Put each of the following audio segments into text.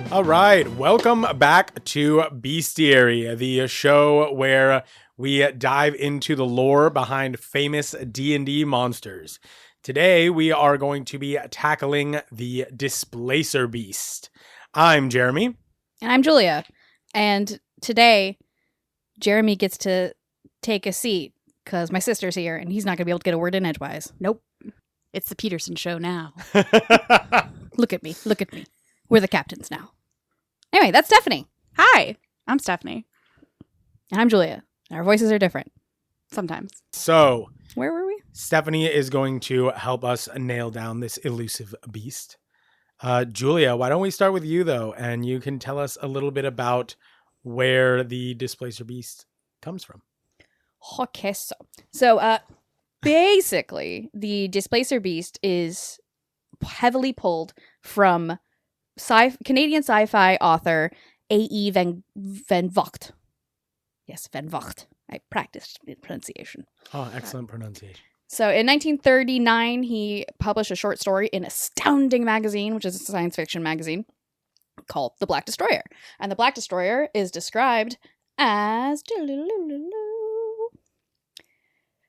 All right, welcome back to Beastiary, the show where we dive into the lore behind famous D&D monsters. Today, we are going to be tackling the Displacer Beast. I'm Jeremy. And I'm Julia. And today, Jeremy gets to take a seat because my sister's here and he's not going to be able to get a word in edgewise. Nope. It's the Peterson show now. Look at me. Look at me. We're the captains now. Anyway, that's Stephanie. Hi, I'm Stephanie. And I'm Julia. Our voices are different. Sometimes. So, Where were we? Stephanie is going to help us nail down this elusive beast. Julia, why don't we start with you, though, and you can tell us a little bit about where the Displacer Beast comes from. Okay, so basically, the Displacer Beast is heavily pulled from Canadian sci-fi author A.E. Van Vogt. Yes, Van Vogt. I practiced pronunciation. Oh, excellent pronunciation. So in 1939, he published a short story in Astounding Magazine, which is a science fiction magazine, called The Black Destroyer. And the Black Destroyer is described as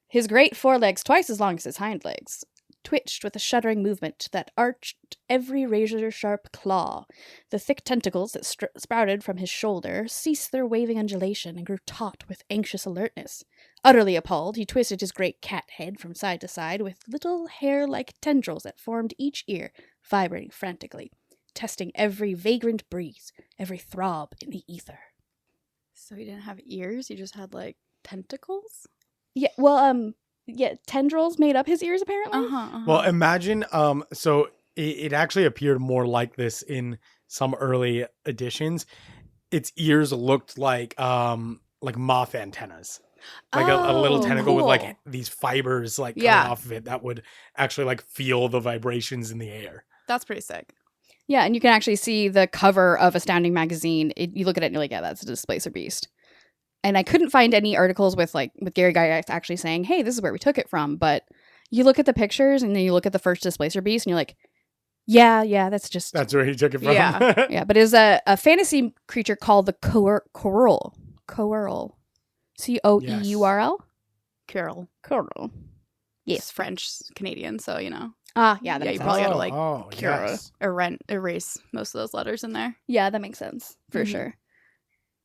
his great forelegs, twice as long as his hind legs, twitched with a shuddering movement that arched every razor-sharp claw. The thick tentacles that sprouted from his shoulder ceased their waving undulation and grew taut with anxious alertness. Utterly appalled, he twisted his great cat head from side to side with little hair-like tendrils that formed each ear, vibrating frantically, testing every vagrant breeze, every throb in the ether. So he didn't have ears? He just had, like, tentacles? Yeah, well, tendrils made up his ears, apparently. Well, imagine, so it actually appeared more like this in some early editions. Its ears looked like moth antennas. Like a little tentacle with like these fibers coming off of it that would actually like feel the vibrations in the air. That's pretty sick. Yeah, and you can actually see the cover of Astounding Magazine. You look at it and you're like, yeah, that's a Displacer Beast. And I couldn't find any articles with Gary Gygax actually saying, hey, this is where we took it from. But you look at the pictures and then you look at the first Displacer Beast and you're like, yeah, that's where he took it from. Yeah. Yeah, but it is a fantasy creature called the Coeurl. Coeurl. C-O-E-U-R-L? Coeurl. Coeurl. Yes. It's French Canadian, so you know. Yeah, that makes you sense. probably gotta yes. erase most of those letters in there. Yeah, that makes sense for sure.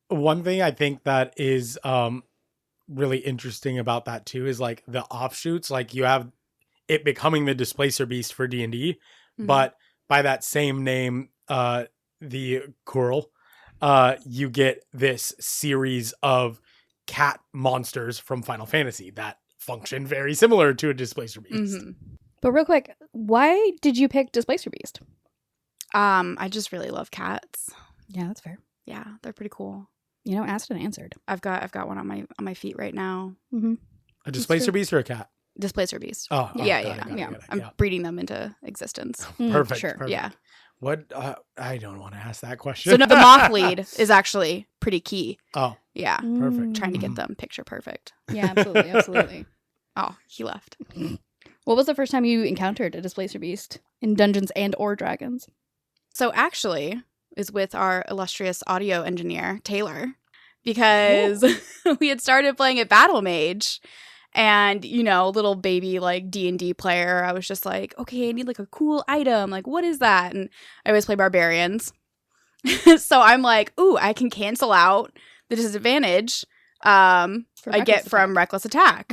One thing I think that is really interesting about that too is like the offshoots. Like you have it becoming the Displacer Beast for D&D, but by that same name, the Coeurl, you get this series of cat monsters from Final Fantasy that function very similar to a Displacer Beast. But real quick, why did you pick Displacer Beast? I just really love cats. Yeah, that's fair. Yeah, they're pretty cool. You know, asked and answered. I've got one on my feet right now. A Displacer Beast or a cat? Displacer Beast. Oh, yeah. Got it. I'm breeding them into existence. Perfect. Sure. Perfect. Yeah. What? I don't want to ask that question. So no, the moth lead is actually pretty key. Oh, Yeah. perfect. Trying to get them picture perfect. Yeah, absolutely. Oh, he left. What was the first time you encountered a Displacer Beast in Dungeons and or Dragons? So actually, is with our illustrious audio engineer, Taylor, because we had started playing at Battle Mage. And, you know, little baby, like, D&D player, I was just like, okay, I need, like, a cool item. Like, what is that? And I always play barbarians. So I'm like, ooh, I can cancel out the disadvantage I get from Reckless Attack.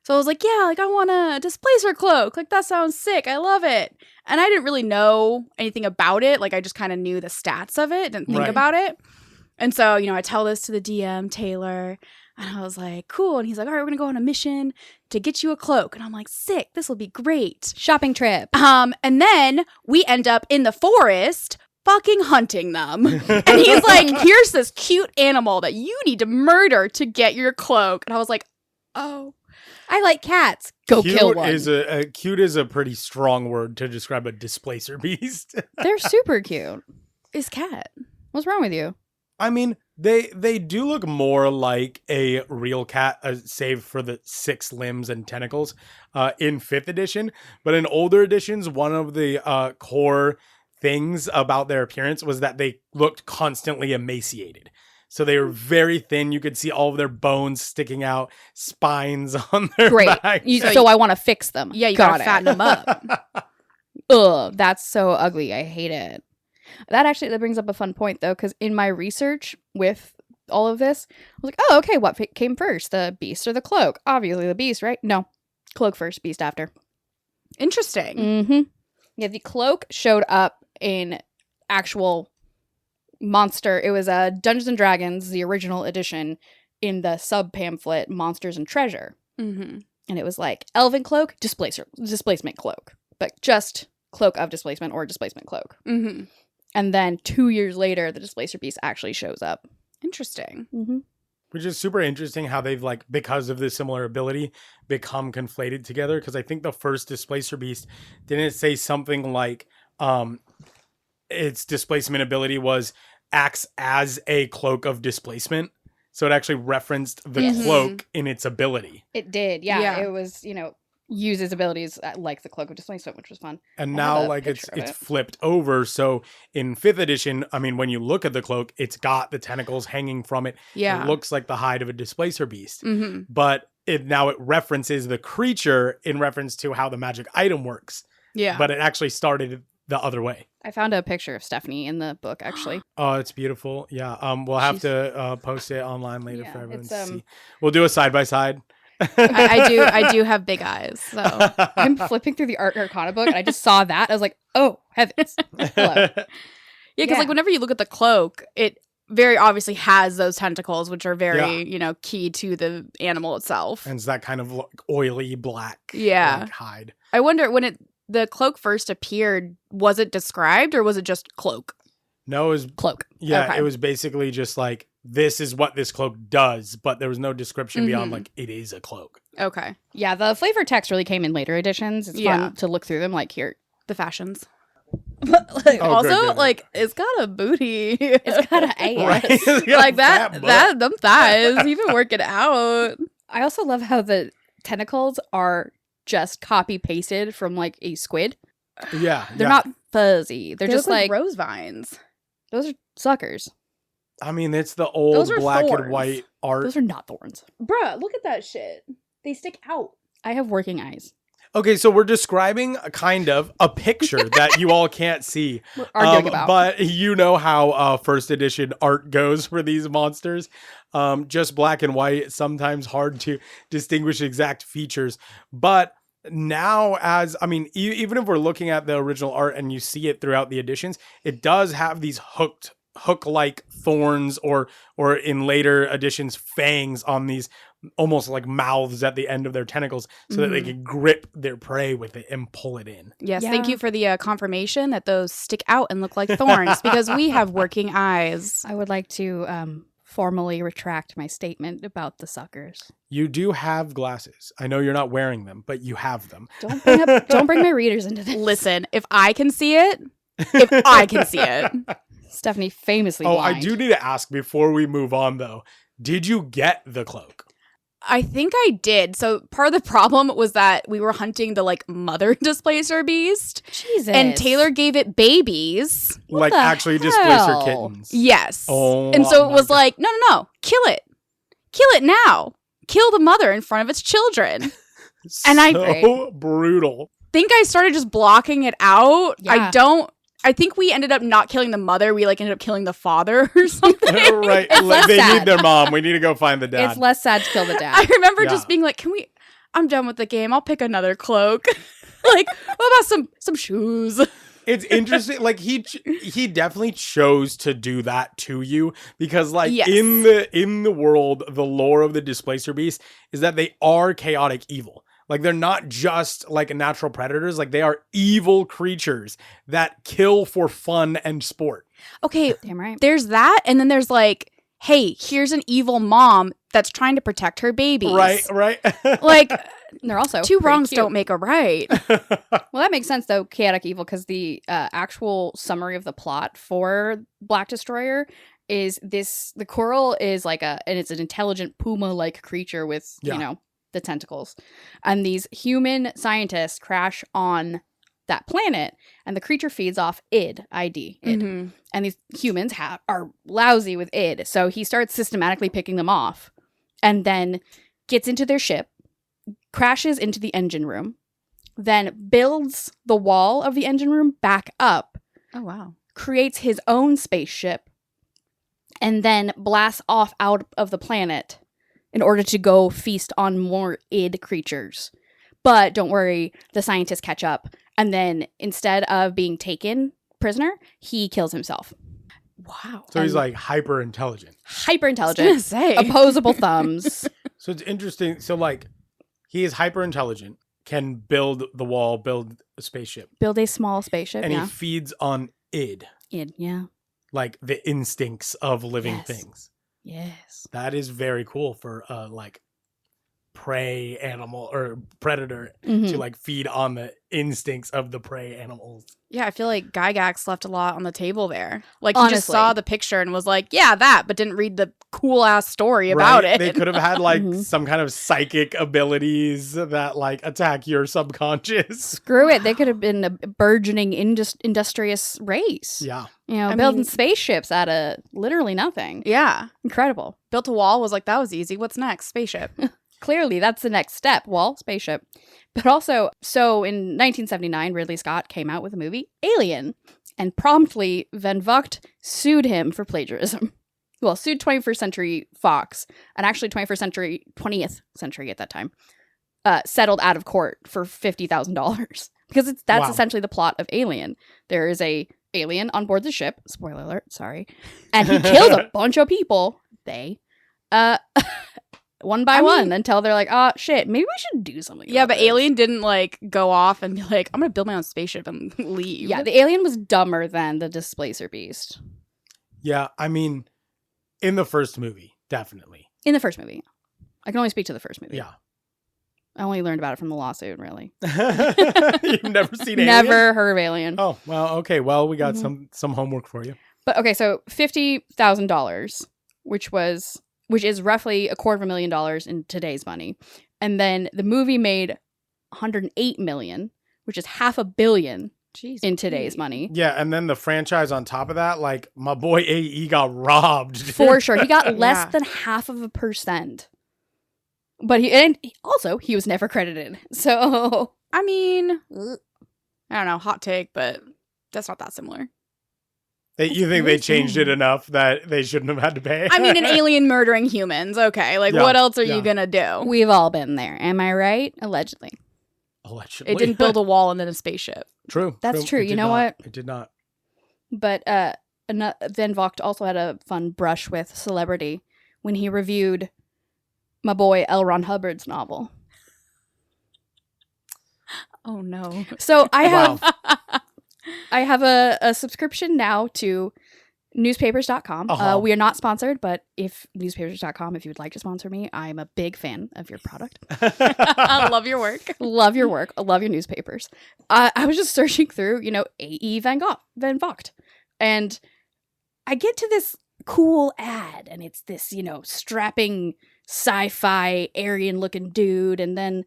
So I was like, yeah, like, I want a Displacer Cloak. Like, that sounds sick. I love it. And I didn't really know anything about it. Like, I just kind of knew the stats of it, didn't think about it. And so, you know, I tell this to the DM, Taylor. And I was like, cool. And he's like, all right, we're going to go on a mission to get you a cloak. And I'm like, sick. This will be great. Shopping trip. And then we end up in the forest fucking hunting them. And he's like, here's this cute animal that you need to murder to get your cloak. And I was like, oh, I like cats. Go cute kill one. Cute is a pretty strong word to describe a Displacer Beast. They're super cute. Is cat. What's wrong with you? I mean, they do look more like a real cat, save for the 6 limbs and tentacles in 5th edition. But in older editions, one of the core things about their appearance was that they looked constantly emaciated. So they were very thin. You could see all of their bones sticking out, spines on their Great. backs. So I want to fix them. Yeah, you Got gotta it. fatten them up. Ugh, that's so ugly. I hate it. That brings up a fun point, though, because in my research with all of this, I was like, oh, okay, what came first, the beast or the cloak? Obviously the beast, right? No. Cloak first, beast after. Interesting. Mm-hmm. Yeah, the cloak showed up in actual monster. It was Dungeons and Dragons, the original edition, in the sub-pamphlet Monsters and Treasure. Mm-hmm. And it was like elven cloak, displacement cloak. But just cloak of displacement or displacement cloak. Mm-hmm. And then 2 years later, the Displacer Beast actually shows up. Interesting. Mm-hmm. Which is super interesting how they've, like, because of this similar ability, become conflated together. Because I think the first Displacer Beast didn't say something like its displacement ability acts as a cloak of displacement. So it actually referenced the Yes. cloak in its ability. It did, yeah. Yeah. It was, uses abilities like the cloak of displacement, which was fun. And I now, have a like, it's picture of it. flipped over. So in 5th edition, I mean, when you look at the cloak, it's got the tentacles hanging from it. Yeah. It looks like the hide of a Displacer Beast. Mm-hmm. But it references the creature in reference to how the magic item works. Yeah. But it actually started the other way. I found a picture of Stephanie in the book, actually. Oh, it's beautiful. Yeah. We'll have She's- to post it online later Yeah, for everyone it's, to see. We'll do a side by side. I do have big eyes, so I'm flipping through the Art Arcana book, and I just saw that. I was like, oh, heavens. Hello. yeah, because Yeah. like whenever you look at the cloak, it very obviously has those tentacles, which are very key to the animal itself. And it's that kind of oily black Yeah. hide. I wonder when the cloak first appeared, was it described or was it just cloak? No, it was Cloak. yeah, Okay. it was basically just like, this is what this cloak does, but there was no description beyond Mhm. like, it is a cloak. Okay, Yeah, the flavor text really came in later editions. It's Yeah. fun to look through them, like here. the fashions. Oh, also, good. like it's got a booty. It's got a ass. Right? It's got like a fat butt. them thighs. You've been working out. I also love how the tentacles are just copy pasted from like a squid. Yeah. They're yeah. not fuzzy. They're They just look like rose vines. those are suckers. I mean, it's the old Those are black thorns. and white art. Those are not thorns. Bruh, look at that shit. They stick out. I have working eyes. Okay, so we're describing a picture that you all can't see. We're arguing about. But you know how first edition art goes for these monsters. Just black and white, sometimes hard to distinguish exact features. But now even if we're looking at the original art and you see it throughout the editions, it does have these hook-like thorns or in later editions, fangs on these almost like mouths at the end of their tentacles so that they can grip their prey with it and pull it in. Yes, Yeah. thank you for the confirmation that those stick out and look like thorns because we have working eyes. I would like to formally retract my statement about the suckers. You do have glasses. I know you're not wearing them, but you have them. Don't bring my readers into this. Listen, if I can see it, Stephanie famously Oh, blind. I do need to ask before we move on, though. Did you get the cloak? I think I did. So part of the problem was that we were hunting the like mother Displacer Beast, Jesus. and Taylor gave it babies. Like the actually Displacer hell? kittens? Yes. Oh, and so it my was God. like, no, kill it now. Kill the mother in front of its children. and I- so brutal. Think I started just blocking it out. Yeah. I think we ended up not killing the mother. We like ended up killing the father or something. Right. It's less They sad. need their mom. We need to go find the dad. It's less sad to kill the I dad. remember Yeah. just being like, I'm done with the game. I'll pick another cloak. Like, what about some shoes? It's interesting. Like he definitely chose to do that to you because like Yes. in the world, the lore of the Displacer Beast is that they are chaotic evil. Like they're not just like natural predators. Like they are evil creatures that kill for fun and sport. Okay, Damn right. there's that, and then there's like, hey, here's an evil mom that's trying to protect her babies. Right. Like, They're also two pretty wrongs cute. don't make a right. Well, that makes sense though. Chaotic evil, because the actual summary of the plot for Black Destroyer is this: the coral is like and it's an intelligent puma-like creature with Yeah. the tentacles, and these human scientists crash on that planet, and the creature feeds off id. Mhm. And these humans are lousy with id, so he starts systematically picking them off, and then gets into their ship, crashes into the engine room, then builds the wall of the engine room back up, Oh, wow. creates his own spaceship, and then blasts off out of the planet in order to go feast on more id creatures. But don't worry, the scientists catch up, and then instead of being taken prisoner, he kills himself. Wow. So he's like hyper intelligent. Hyper I was intelligent, gonna say. opposable thumbs. So it's interesting. So like he is hyper intelligent, can build the wall, build a spaceship, Build a small spaceship. and Yeah. he feeds on id, Yeah. like the instincts of living Yes. things. Yes. That is very cool for like prey animal or predator Mhm. to like feed on the instincts of the prey animals. Yeah, I feel like Gygax left a lot on the table there. Like, he just Honestly. saw the picture and was like, yeah, that, but didn't read the cool-ass story about Right? it. They could have had like Mhm. some kind of psychic abilities that like attack your subconscious. Screw it. They could have been a burgeoning industrious race. Yeah. You know, I building mean- spaceships out of literally nothing. Yeah. Incredible. Built a wall, was like, that was easy. What's next? Spaceship. Clearly, that's the next step. Wall, spaceship. But also, so in 1979, Ridley Scott came out with the movie Alien, and promptly Van Vogt sued him for plagiarism. Well, sued 21st Century Fox, and actually 20th century at that time, settled out of court for $50,000 because that's Wow. essentially the plot of Alien. There is a alien on board the ship. Spoiler alert, sorry, and he kills a bunch of people. One by I one mean- until they're like, oh shit, maybe we should do something. Yeah, about but this." Alien didn't, like, go off and be like, I'm going to build my own spaceship and leave. Yeah, the alien was dumber than the Displacer Beast Yeah. I mean, in the first movie, definitely. in the first movie. I can only speak to the first movie. Yeah. I only learned about it from the lawsuit, really. You've never seen Alien? Never heard of Alien. Oh, well, okay. Well, we got Mhm. some homework for you. But okay, so $50,000, which is roughly $250,000 in today's money. And then the movie made $108 million, which is $500 million Jeez. in today's money. Yeah, and then the franchise on top of that, like my boy AE got robbed. For sure. He got less Yeah. than 0.5%. But he was never credited. So I mean, I don't know, hot take, but that's not that similar. You think they changed it enough that they shouldn't have had to pay? I mean, an alien murdering humans. Okay, like, Yeah, what else are yeah. you going to do? we've all been there. Am I right? Allegedly. Allegedly. It didn't build a wall and then a spaceship. True. That's true. It You did know not. what? It did not. But Van Vogt also had a fun brush with celebrity when he reviewed my boy L. Ron Hubbard's novel. Oh, no. So I have Wow. I have a subscription now to newspapers.com. Uh-huh. We are not sponsored, but if newspapers.com, if you would like to sponsor me, I'm a big fan of your product. I love your work. Love your work. I love your newspapers. I was just searching through, A.E. Van Vogt. And I get to this cool ad, and it's this, strapping sci-fi Aryan-looking dude, and then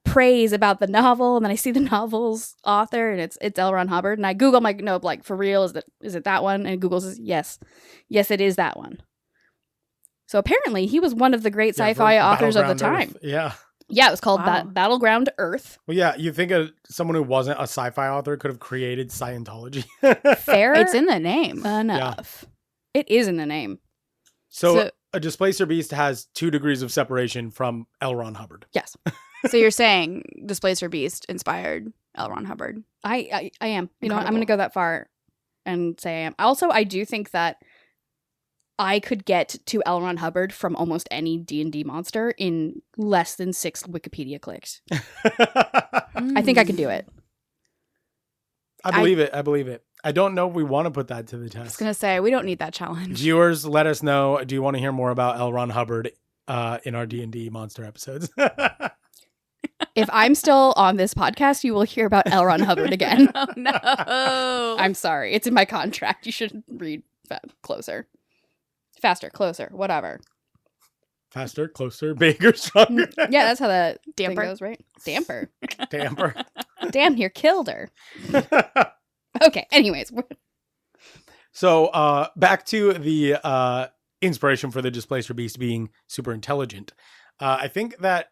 praise about the novel, and then I see the novel's author, and it's L. Ron Hubbard, and I Google, I'm like, no, like, for real, is it that one? And Google says, yes, it is that one. So apparently he was one of the great Yeah, sci-fi for authors of the Battleground time. Earth. Yeah. Yeah, it was called Wow. Battleground Earth. Well, yeah, you think someone who wasn't a sci-fi author could have created Scientology. Fair It's in the name. enough. It is in the name. So a Displacer Beast has 2 degrees of separation from L. Ron Hubbard. Yes, So you're saying Displacer Beast inspired L. Ron Hubbard? I am. You know what? I'm Incredible. going to go that far and say I am. Also, I do think that I could get to L. Ron Hubbard from almost any D&D monster in less than 6 Wikipedia clicks. I think I could do it. I believe it. I believe it. I don't know if we want to put that to the I was test. going to say, we don't need that challenge. Viewers, let us know. Do you want to hear more about L. Ron Hubbard in our D&D monster episodes? If I'm still on this podcast, you will hear about L. Ron Hubbard again. Oh, no. I'm sorry. It's in my contract. You should read closer. Faster, closer, whatever. Faster, closer, bigger, stronger. Yeah, that's how that thing Damper. goes, right? Damper. Damper. Damn near killed her. Okay, anyways. So back to the inspiration for the Displacer Beast being super intelligent. I think that,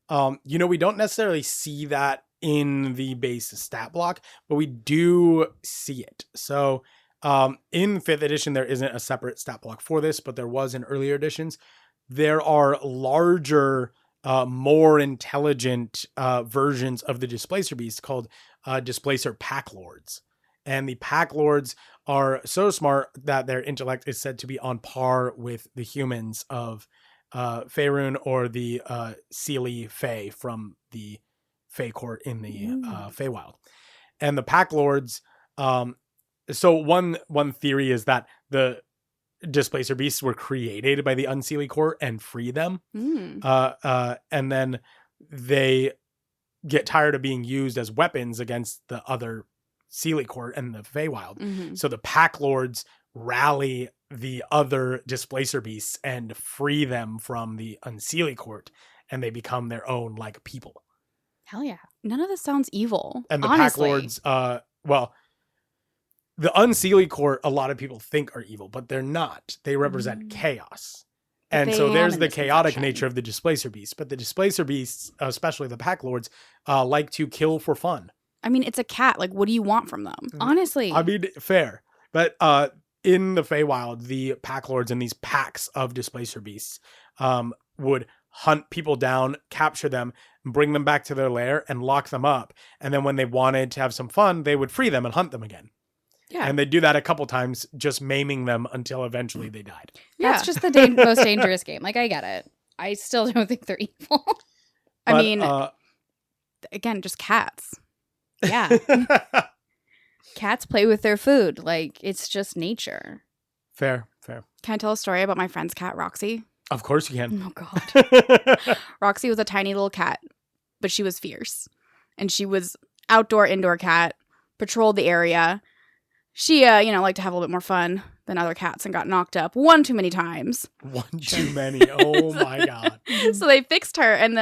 we don't necessarily see that in the base stat block, but we do see it. So in 5th edition, there isn't a separate stat block for this, but there was in earlier editions. There are larger, more intelligent versions of the Displacer Beast called Displacer Pack Lords. And the Pack Lords are so smart that their intellect is said to be on par with the humans of Faerun or the Seelie Fae from the Fae Court in the Feywild. And the Pack Lords, so one theory is that the Displacer Beasts were created by the Unseelie Court and free them. And then they get tired of being used as weapons against the other Seelie Court and the Feywild. So the Pack Lords rally the other Displacer Beasts and free them from the Unseelie Court, and they become their own like people. Hell yeah. None of this sounds evil. And the honestly. Pack Lords, the Unseelie Court, a lot of people think are evil, but they're not. They represent chaos. And so there's the chaotic nature of the Displacer Beasts. But the Displacer Beasts, especially the Pack Lords, like to kill for fun. I mean, it's a cat. Like, what do you want from them? Honestly. I mean, fair. But in the Feywild, the Pack Lords and these packs of Displacer Beasts would hunt people down, capture them, bring them back to their lair, and lock them up. And then when they wanted to have some fun, they would free them and hunt them again. Yeah. And they do that a couple times, just maiming them until eventually they died. That's just the most dangerous game. Like, I get it. I still don't think they're evil. I mean, again, just cats. Yeah. Cats play with their food. Like, it's just nature. Fair. Can I tell a story about my friend's cat, Roxy? Of course you can. Oh, God. Roxy was a tiny little cat, but she was fierce. And she was outdoor, indoor cat, patrolled the area. She, liked to have a little bit more fun than other cats and got knocked up one too many times. One too many. Oh, my God. So they fixed her, and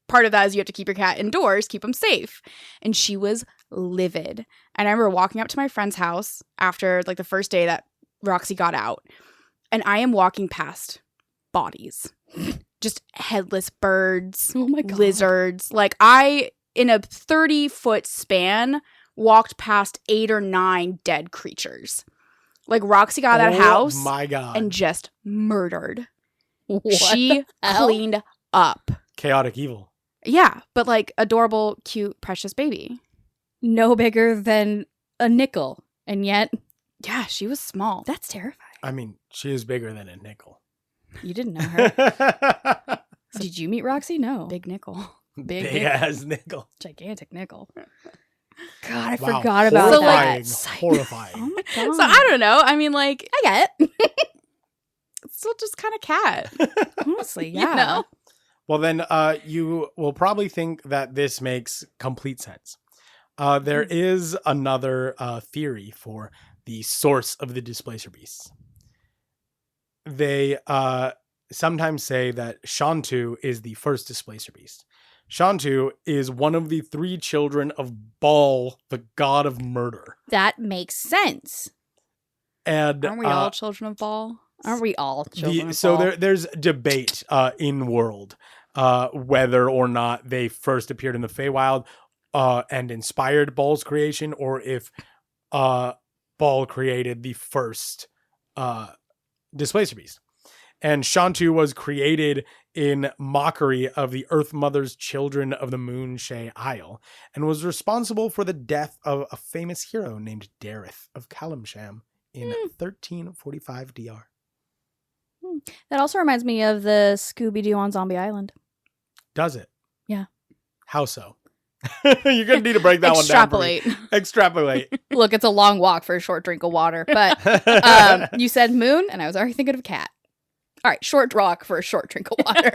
part of that is you have to keep your cat indoors, keep them safe. And she was livid. And I remember walking up to my friend's house after the first day that Roxy got out, and I am walking past bodies, just headless birds, Oh my God. lizards. Like, I, in a 30-foot span, walked past 8 or 9 dead creatures. Like, Roxy got out of that house my God. and just murdered. What She the hell? cleaned up. Chaotic evil. Yeah, but adorable, cute, precious baby. No bigger than a nickel. And yet, Yeah, she was small. that's terrifying. I mean, she is bigger than a nickel. You didn't know her. Did you meet Roxy? No. Big nickel. Big Big nickel. ass nickel. Gigantic nickel. God, I Wow. forgot about Horrifying. that. Horrifying. Oh my God. So I don't know. I mean, I get it. it's still just kind of cat. Honestly, You yeah. know? Well, then you will probably think that this makes complete sense. There is another theory for the source of the Displacer Beasts. They sometimes say that Shantu is the first Displacer Beast. Shantu is one of the 3 children of Baal, the god of murder. That makes sense. And Aren't we all children of Baal? Aren't we all children of so Baal? there's debate in world whether or not they first appeared in the Feywild and inspired Baal's creation, or if Baal created the first Displacer Beast. And Shantu was created in mockery of the Earth Mother's children of the Moon Shay Isle, and was responsible for the death of a famous hero named Dareth of Kalimsham in 1345 DR. That also reminds me of the Scooby-Doo on Zombie Island. Does it? Yeah. How so? You're going to need to break that one down. Extrapolate. Extrapolate. Look, it's a long walk for a short drink of water. But you said moon, and I was already thinking of cat. All right, short walk for a short drink of water.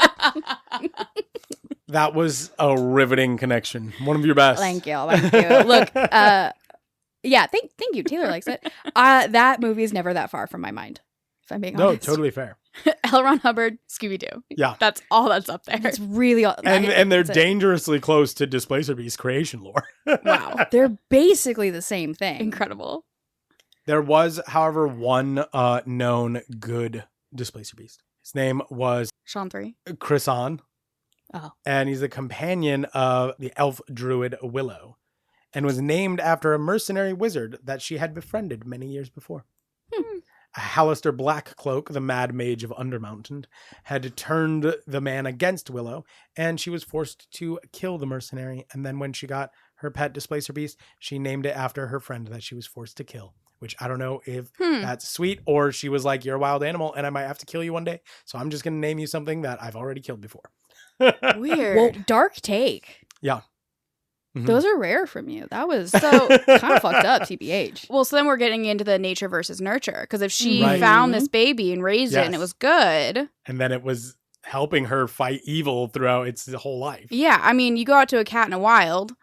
That was a riveting connection. One of your best. Thank you. Look, yeah, thank you. Taylor likes it. That movie is never that far from my mind, if I'm being honest. No, totally fair. L. Ron Hubbard, Scooby-Doo. Yeah. That's all that's up there. That's really all. And they're that's it. dangerously close to Displacer Beast creation lore. Wow. They're basically the same thing. Incredible. There was, however, one known good Displacer Beast. His name was Sean 3. Chrison. Oh. And he's a companion of the elf druid Willow, and was named after a mercenary wizard that she had befriended many years before. Hallister Blackcloak, the mad mage of Undermountain, had turned the man against Willow, and she was forced to kill the mercenary. And then when she got her pet Displacer Beast, she named it after her friend that she was forced to kill. Which I don't know if that's sweet, or she was like, you're a wild animal and I might have to kill you one day. So I'm just going to name you something that I've already killed before. Weird. Well, dark take. Yeah. Mhm. Those are rare from you. That was So kind of fucked up, TBH. well, so then we're getting into the nature versus nurture. Because if she Right. found this baby and raised it and it Yes. was good, And then it was helping her fight evil throughout its whole life. yeah. I mean, you go out to a cat in a wild,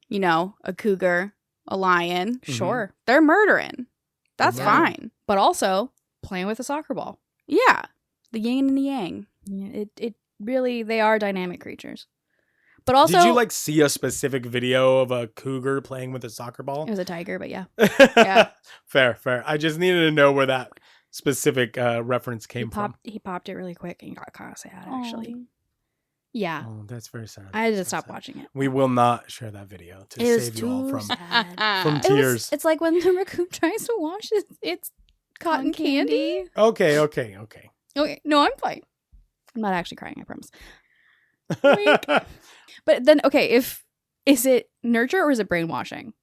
you know, a cougar, a lion, Sure. they're murdering. That's They're fine. murdering. But also playing with a soccer ball. Yeah. The yin and the yang. Yeah, it really, they are dynamic creatures. But also, Did you like see a specific video of a cougar playing with a soccer ball? it was a tiger, but yeah. Yeah. Fair. I just needed to know where that specific reference came from. He popped it really quick and got kind of sad, actually. Aw. Yeah. Oh, that's very sad. I had to Very stop sad. watching it. We will not share that video to It was save you all too from sad. from It was- tears. it's like when the raccoon tries to wash its cotton candy. Okay. Okay, no, I'm fine. I'm not actually crying, I promise. But then, okay, is it nurture or is it brainwashing?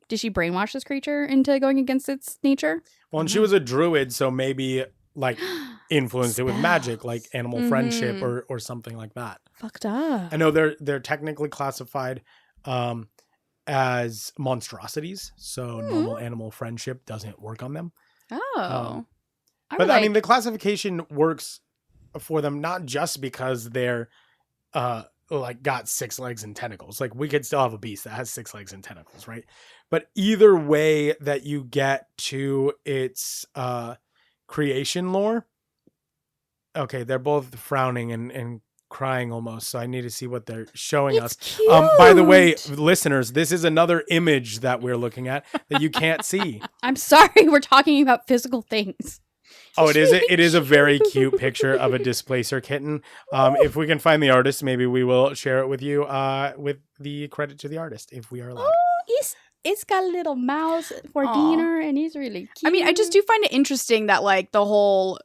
Did she brainwash this creature into going against its nature? Well, and she was a druid, so maybe like influenced it with magic, like animal friendship or something like that. Fucked up. I know they're technically classified as monstrosities, so normal animal friendship doesn't work on them. Oh. But I mean, the classification works for them not just because they're like got 6 legs and tentacles. Like we could still have a beast that has 6 legs and tentacles, right? But either way that you get to its creation lore, okay, they're both frowning and crying almost. So I need to see what they're showing us. Cute. By the way, listeners, this is another image that we're looking at that you can't see. I'm sorry, we're talking about physical things. Oh, it is a very cute picture of a displacer kitten. If we can find the artist, maybe we will share it with you with the credit to the artist if we are allowed. Oh, it's got a little mouse for Aw. dinner, and he's really cute. I mean, I just do find it interesting that, like, the whole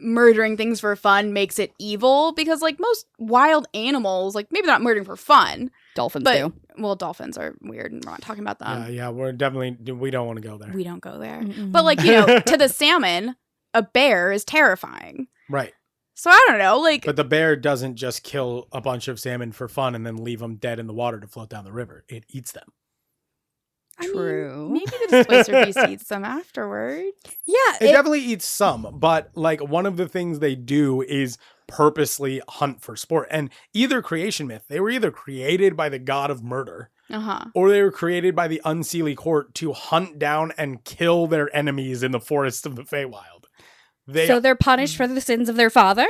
murdering things for fun makes it evil, because, like, most wild animals, like, maybe they're not murdering for fun. Dolphins But, do. well, dolphins are weird, and we're not talking about them. Yeah, we don't want to go there. We don't go there. Mm-mm. But, like, you know, to the salmon, a bear is terrifying. Right. So I don't know, like, But the bear doesn't just kill a bunch of salmon for fun and then leave them dead in the water to float down the river. It eats them. I mean, True. maybe the Displacer Beast eats them afterwards. Yeah, It definitely eats some, but like one of the things they do is purposely hunt for sport. And either creation myth, they were either created by the god of murder Uh-huh. or they were created by the Unseelie court to hunt down and kill their enemies in the forests of the Feywild. so they're punished for the sins of their father?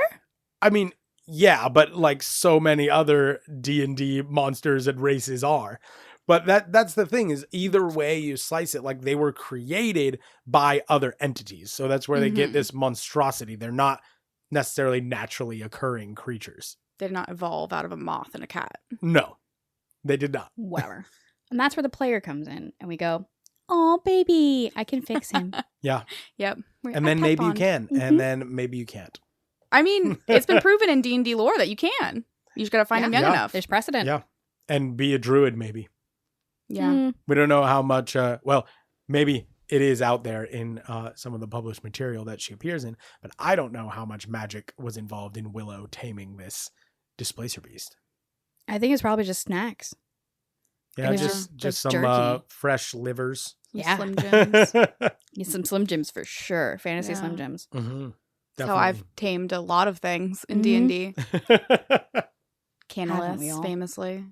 I mean, yeah, but like so many other D&D monsters and races are. But that's the thing, is either way you slice it, like they were created by other entities. So that's where they get this monstrosity. They're not necessarily naturally occurring creatures. They did not evolve out of a moth and a cat. No, they did not. Whatever. And that's where the player comes in, and we go, "Oh, baby, I can fix him." Yeah. Yep. And then maybe you can. Mhm. And then maybe you can't. I mean, it's been proven in D&D lore that you can. You just gotta find them young Yeah. enough. There's precedent. Yeah. And be a druid, maybe. Yeah. Mm. We don't know how much, well, maybe it is out there in some of the published material that she appears in, but I don't know how much magic was involved in Willow taming this Displacer Beast. I think it's probably just snacks. Yeah, It was just like some jerky. fresh livers. Yeah. Slim Jims. Get some Slim Jims for sure. Fantasy Yeah. Slim Jims. Mm-hmm. That's how I've tamed a lot of things in Mhm. D&D. Haven't we Canalus, all? famously.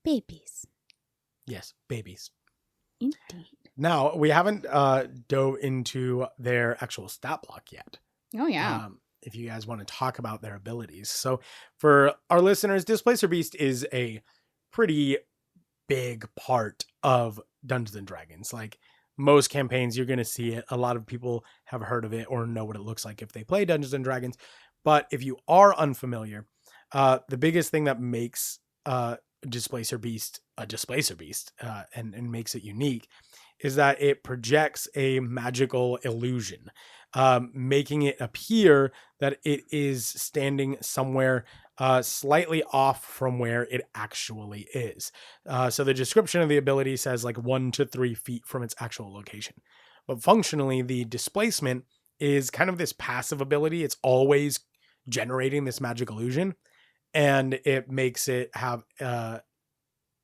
Babies. Yes, babies. Indeed. Now, we haven't dove into their actual stat block yet. Oh, yeah. If you guys want to talk about their abilities. So for our listeners, Displacer Beast is a pretty big part of Dungeons and Dragons. Like most campaigns, you're going to see it. A lot of people have heard of it or know what it looks like if they play Dungeons and Dragons. But if you are unfamiliar, the biggest thing that makes Displacer Beast a Displacer Beast and makes it unique is that it projects a magical illusion, making it appear that it is standing somewhere slightly off from where it actually is. So the description of the ability says like 1 to 3 feet from its actual location. But functionally, the displacement is kind of this passive ability. It's always generating this magic illusion, and it makes it have an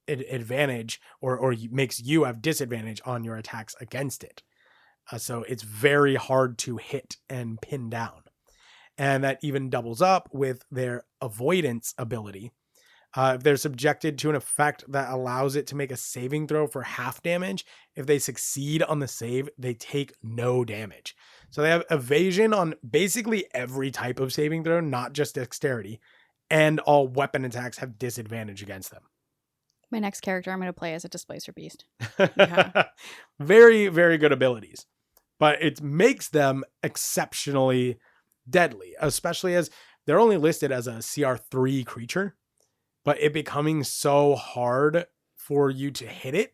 advantage or makes you have disadvantage on your attacks against it. So it's very hard to hit and pin down. And that even doubles up with their avoidance ability. If they're subjected to an effect that allows it to make a saving throw for half damage, if they succeed on the save, they take no damage. So they have evasion on basically every type of saving throw, not just dexterity, and all weapon attacks have disadvantage against them. My next character I'm going to play is a Displacer Beast. Yeah. Very, very good abilities. But it makes them exceptionally deadly, especially as they're only listed as a CR3 creature, but it becoming so hard for you to hit it.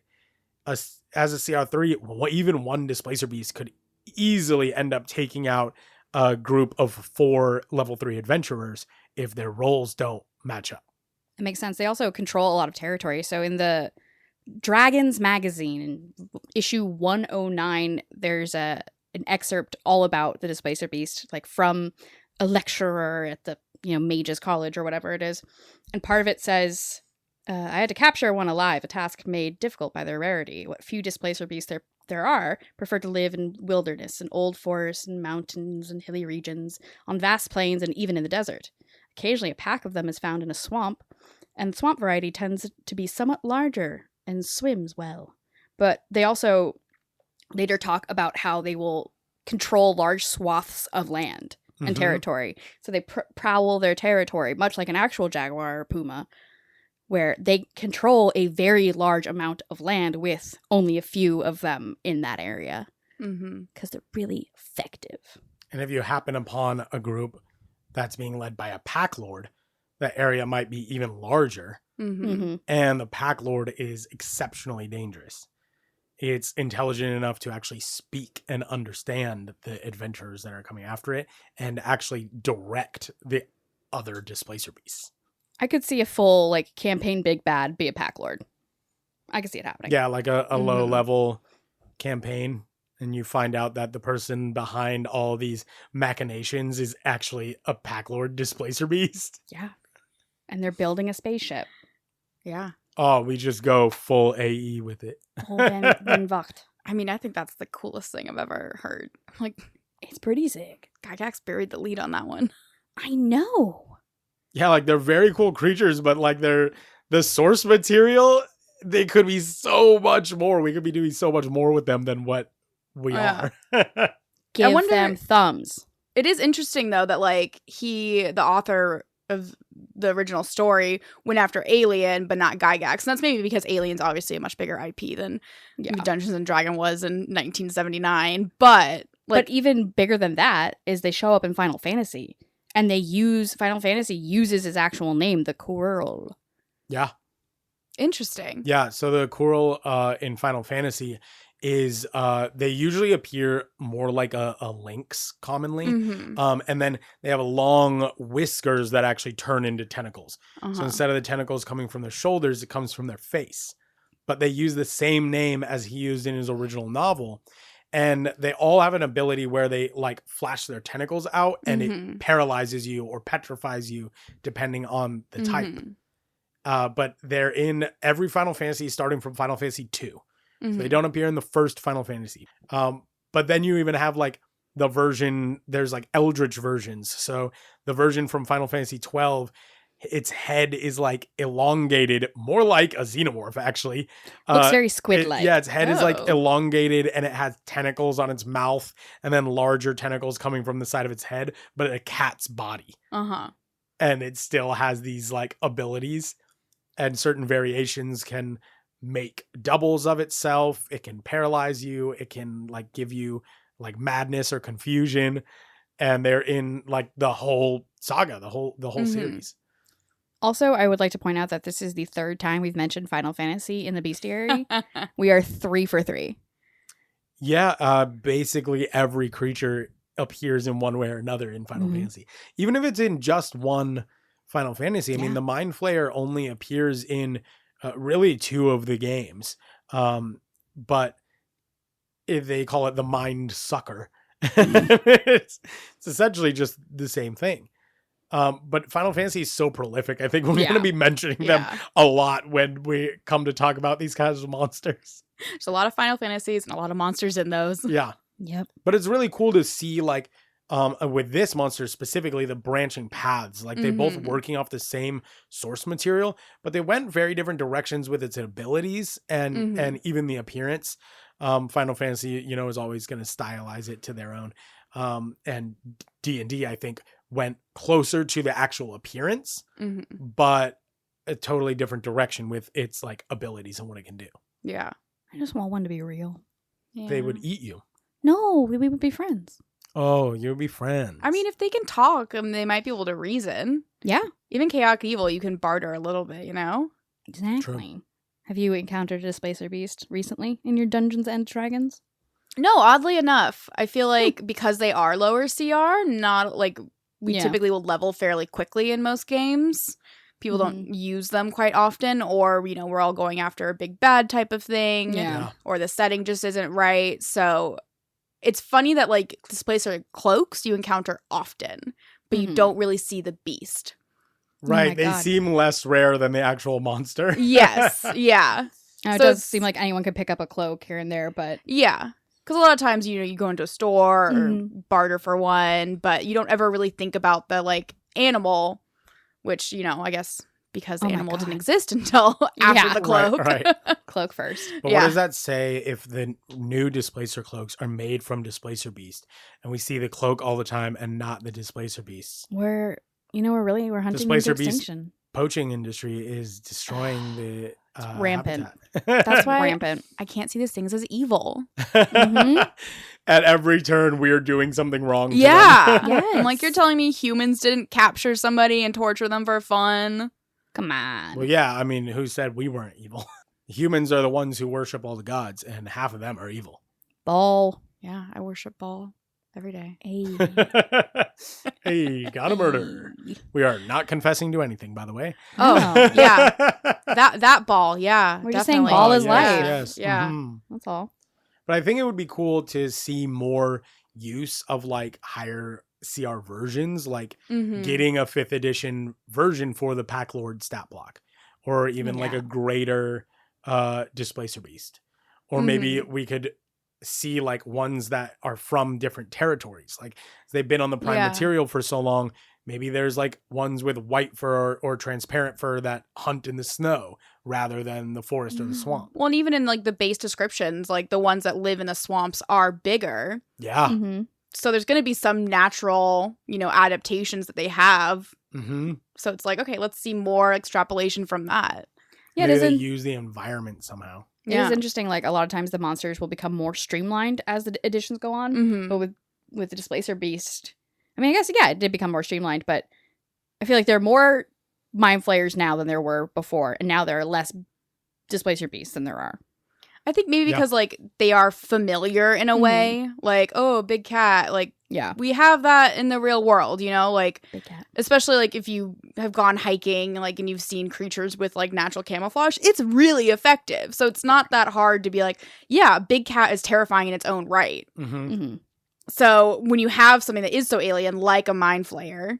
As a CR3, even one Displacer Beast could easily end up taking out a group of 4 level 3 adventurers if their rolls don't match up. It makes sense. They also control a lot of territory. So in the Dragons magazine, in issue 109, there's an excerpt all about the Displacer Beast, like from a lecturer at the Mages College or whatever it is. And part of it says, I had to capture one alive, a task made difficult by their rarity. What few Displacer Beasts there are prefer to live in wilderness and old forests and mountains and hilly regions, on vast plains and even in the desert. Occasionally a pack of them is found in a swamp, and the swamp variety tends to be somewhat larger and swims well. But they also later talk about how they will control large swaths of land and territory. So they prowl their territory, much like an actual jaguar or puma, where they control a very large amount of land with only a few of them in that area. Because they're really effective. And if you happen upon a group that's being led by a pack lord, that area might be even larger. And the pack lord is exceptionally dangerous. It's intelligent enough to actually speak and understand the adventurers that are coming after it and actually direct the other Displacer Beasts. I could see a full campaign big bad be a pack lord. I could see it happening. Yeah, like a low level campaign, and you find out that the person behind all these machinations is actually a pack lord Displacer Beast. Yeah. And they're building a spaceship. Yeah. Oh, we just go full AE with it. Then Wacht. I mean, I think that's the coolest thing I've ever heard. It's pretty sick. Gygax buried the lead on that one. I know. Yeah, they're very cool creatures, but they're the source material, they could be so much more. We could be doing so much more with them than what we are. Give them thumbs. It is interesting though that the author of the original story went after Alien but not Gygax, and that's maybe because Alien's obviously a much bigger IP than Dungeons and Dragons was in 1979. But even bigger than that is they show up in Final Fantasy, and Final Fantasy uses his actual name, the Quirrell. Yeah. Interesting. Yeah, so the Quirrell in Final Fantasy is they usually appear more like a lynx commonly. And then they have long whiskers that actually turn into tentacles. So instead of the tentacles coming from their shoulders, it comes from their face. But they use the same name as he used in his original novel. And they all have an ability where they flash their tentacles out and it paralyzes you or petrifies you depending on the type. But they're in every Final Fantasy starting from Final Fantasy 2. So they don't appear in the first Final Fantasy. But then you even have the version, there's Eldritch versions. So the version from Final Fantasy 12 its head is like elongated, more like a xenomorph actually. Looks very squid-like. Its head is like Oh. elongated, and it has tentacles on its mouth, and then larger tentacles coming from the side of its head, but a cat's body. Uh-huh. And it still has these like abilities, and certain variations can make doubles of itself. It can paralyze you. It can like give you like madness or confusion. And they're in like the whole saga, the whole Mhm. series. Also, I would like to point out that this is the third time we've mentioned Final Fantasy in the Beastiary. We are 3 for 3. Yeah, basically every creature appears in one way or another in Final Mhm. Fantasy. Even if it's in just one Final Fantasy. I mean, Yeah. the Mind Flayer only appears in really 2 of the games. But they call it the Mind Sucker. it's essentially just the same thing. But Final Fantasy is so prolific. I think we're Yeah. going to be mentioning them Yeah. a lot when we come to talk about these kinds of monsters. There's a lot of Final Fantasies and a lot of monsters in those. Yeah. Yep. But it's really cool to see, like, with this monster specifically, the branching paths. Like, they both Mhm. working off the same source material, but they went very different directions with its abilities and Mhm. even the appearance. Final Fantasy, you know, is always going to stylize it to their own. And D&D, I think, went closer to the actual appearance, Mhm. but a totally different direction with its, like, abilities and what it can do. Yeah. I just want one to be real. They would eat you. No, we would be friends. Oh, you would be friends. I mean, if they can talk, they might be able to reason. Yeah, Even chaotic evil, you can barter a little bit, you know? exactly. Have you encountered a Displacer Beast recently in your Dungeons and Dragons? No, oddly enough, I feel like because they are lower CR, not like we Yeah. typically will level fairly quickly in most games. People don't use them quite often, or, you know, we're all going after a big bad type of thing, Yeah. or the setting just isn't right. So it's funny that, like, Displacer cloaks you encounter often, but you Mhm. don't really see the beast. Right, my they God. seem less rare than the actual monster. Yes, yeah. Now, it So does it's- seem like anyone could pick up a cloak here and there, but Yeah. Because a lot of times, you know, you go into a store or Mhm. barter for one, but you don't ever really think about the, like, animal, which, you know, I guess because the Oh my animal didn't God. exist until after Yeah. the cloak. Right. cloak first. But Yeah. what does that say if the new Displacer cloaks are made from Displacer Beast, and we see the cloak all the time and not the Displacer Beasts? We're hunting Displacer into Beast. extinction. Poaching industry is destroying the rampant. habitat. That's why Rampant. I can't see these things as evil. Mhm. At every turn, we are doing something wrong. to Yeah. them. Yes. I'm like, you're telling me humans didn't capture somebody and torture them for fun? Come on. Well, yeah. I mean, who said we weren't evil? Humans are the ones who worship all the gods, and half of them are evil. Ball. Yeah, I worship Ball every day. Hey. Hey, got a murder. We are not confessing to anything, by the way. Oh, No. yeah. That Ball, yeah. We're just saying definitely. ball is yes, life. Yes. Yeah. Mhm. That's all. But I think it would be cool to see more use of like higher CR versions, like Mhm. getting a 5th edition version for the Pack Lord stat block, or even like Yeah. a greater Displacer Beast. Or maybe we could see like ones that are from different territories. Like they've been on the prime Yeah. material for so long. Maybe there's like ones with white fur or transparent fur that hunt in the snow rather than the forest or the swamp. Well, and even in, like, the base descriptions, like, the ones that live in the swamps are bigger. Yeah. Mm-hmm. So there's going to be some natural, you know, adaptations that they have. Mm-hmm. So it's like, okay, let's see more extrapolation from that. Yeah, it Maybe they isn't. use the environment somehow. It is interesting. Like a lot of times, the monsters will become more streamlined as the editions go on. Mm-hmm. But with the Displacer Beast, I mean, I guess it did become more streamlined. But I feel like there are more Mind Flayers now than there were before, and now there are less Displacer Beasts than there are. I think maybe Yeah. because, like, they are familiar in a Mhm. way. Like, oh, big cat. Like, Yeah, we have that in the real world, you know? Like, big cat. especially, like, if you have gone hiking, like, and you've seen creatures with, like, natural camouflage, it's really effective. So it's not that hard to be like, yeah, big cat is terrifying in its own right. Mm-hmm. Mm-hmm. So when you have something that is so alien, like a Mind Flayer,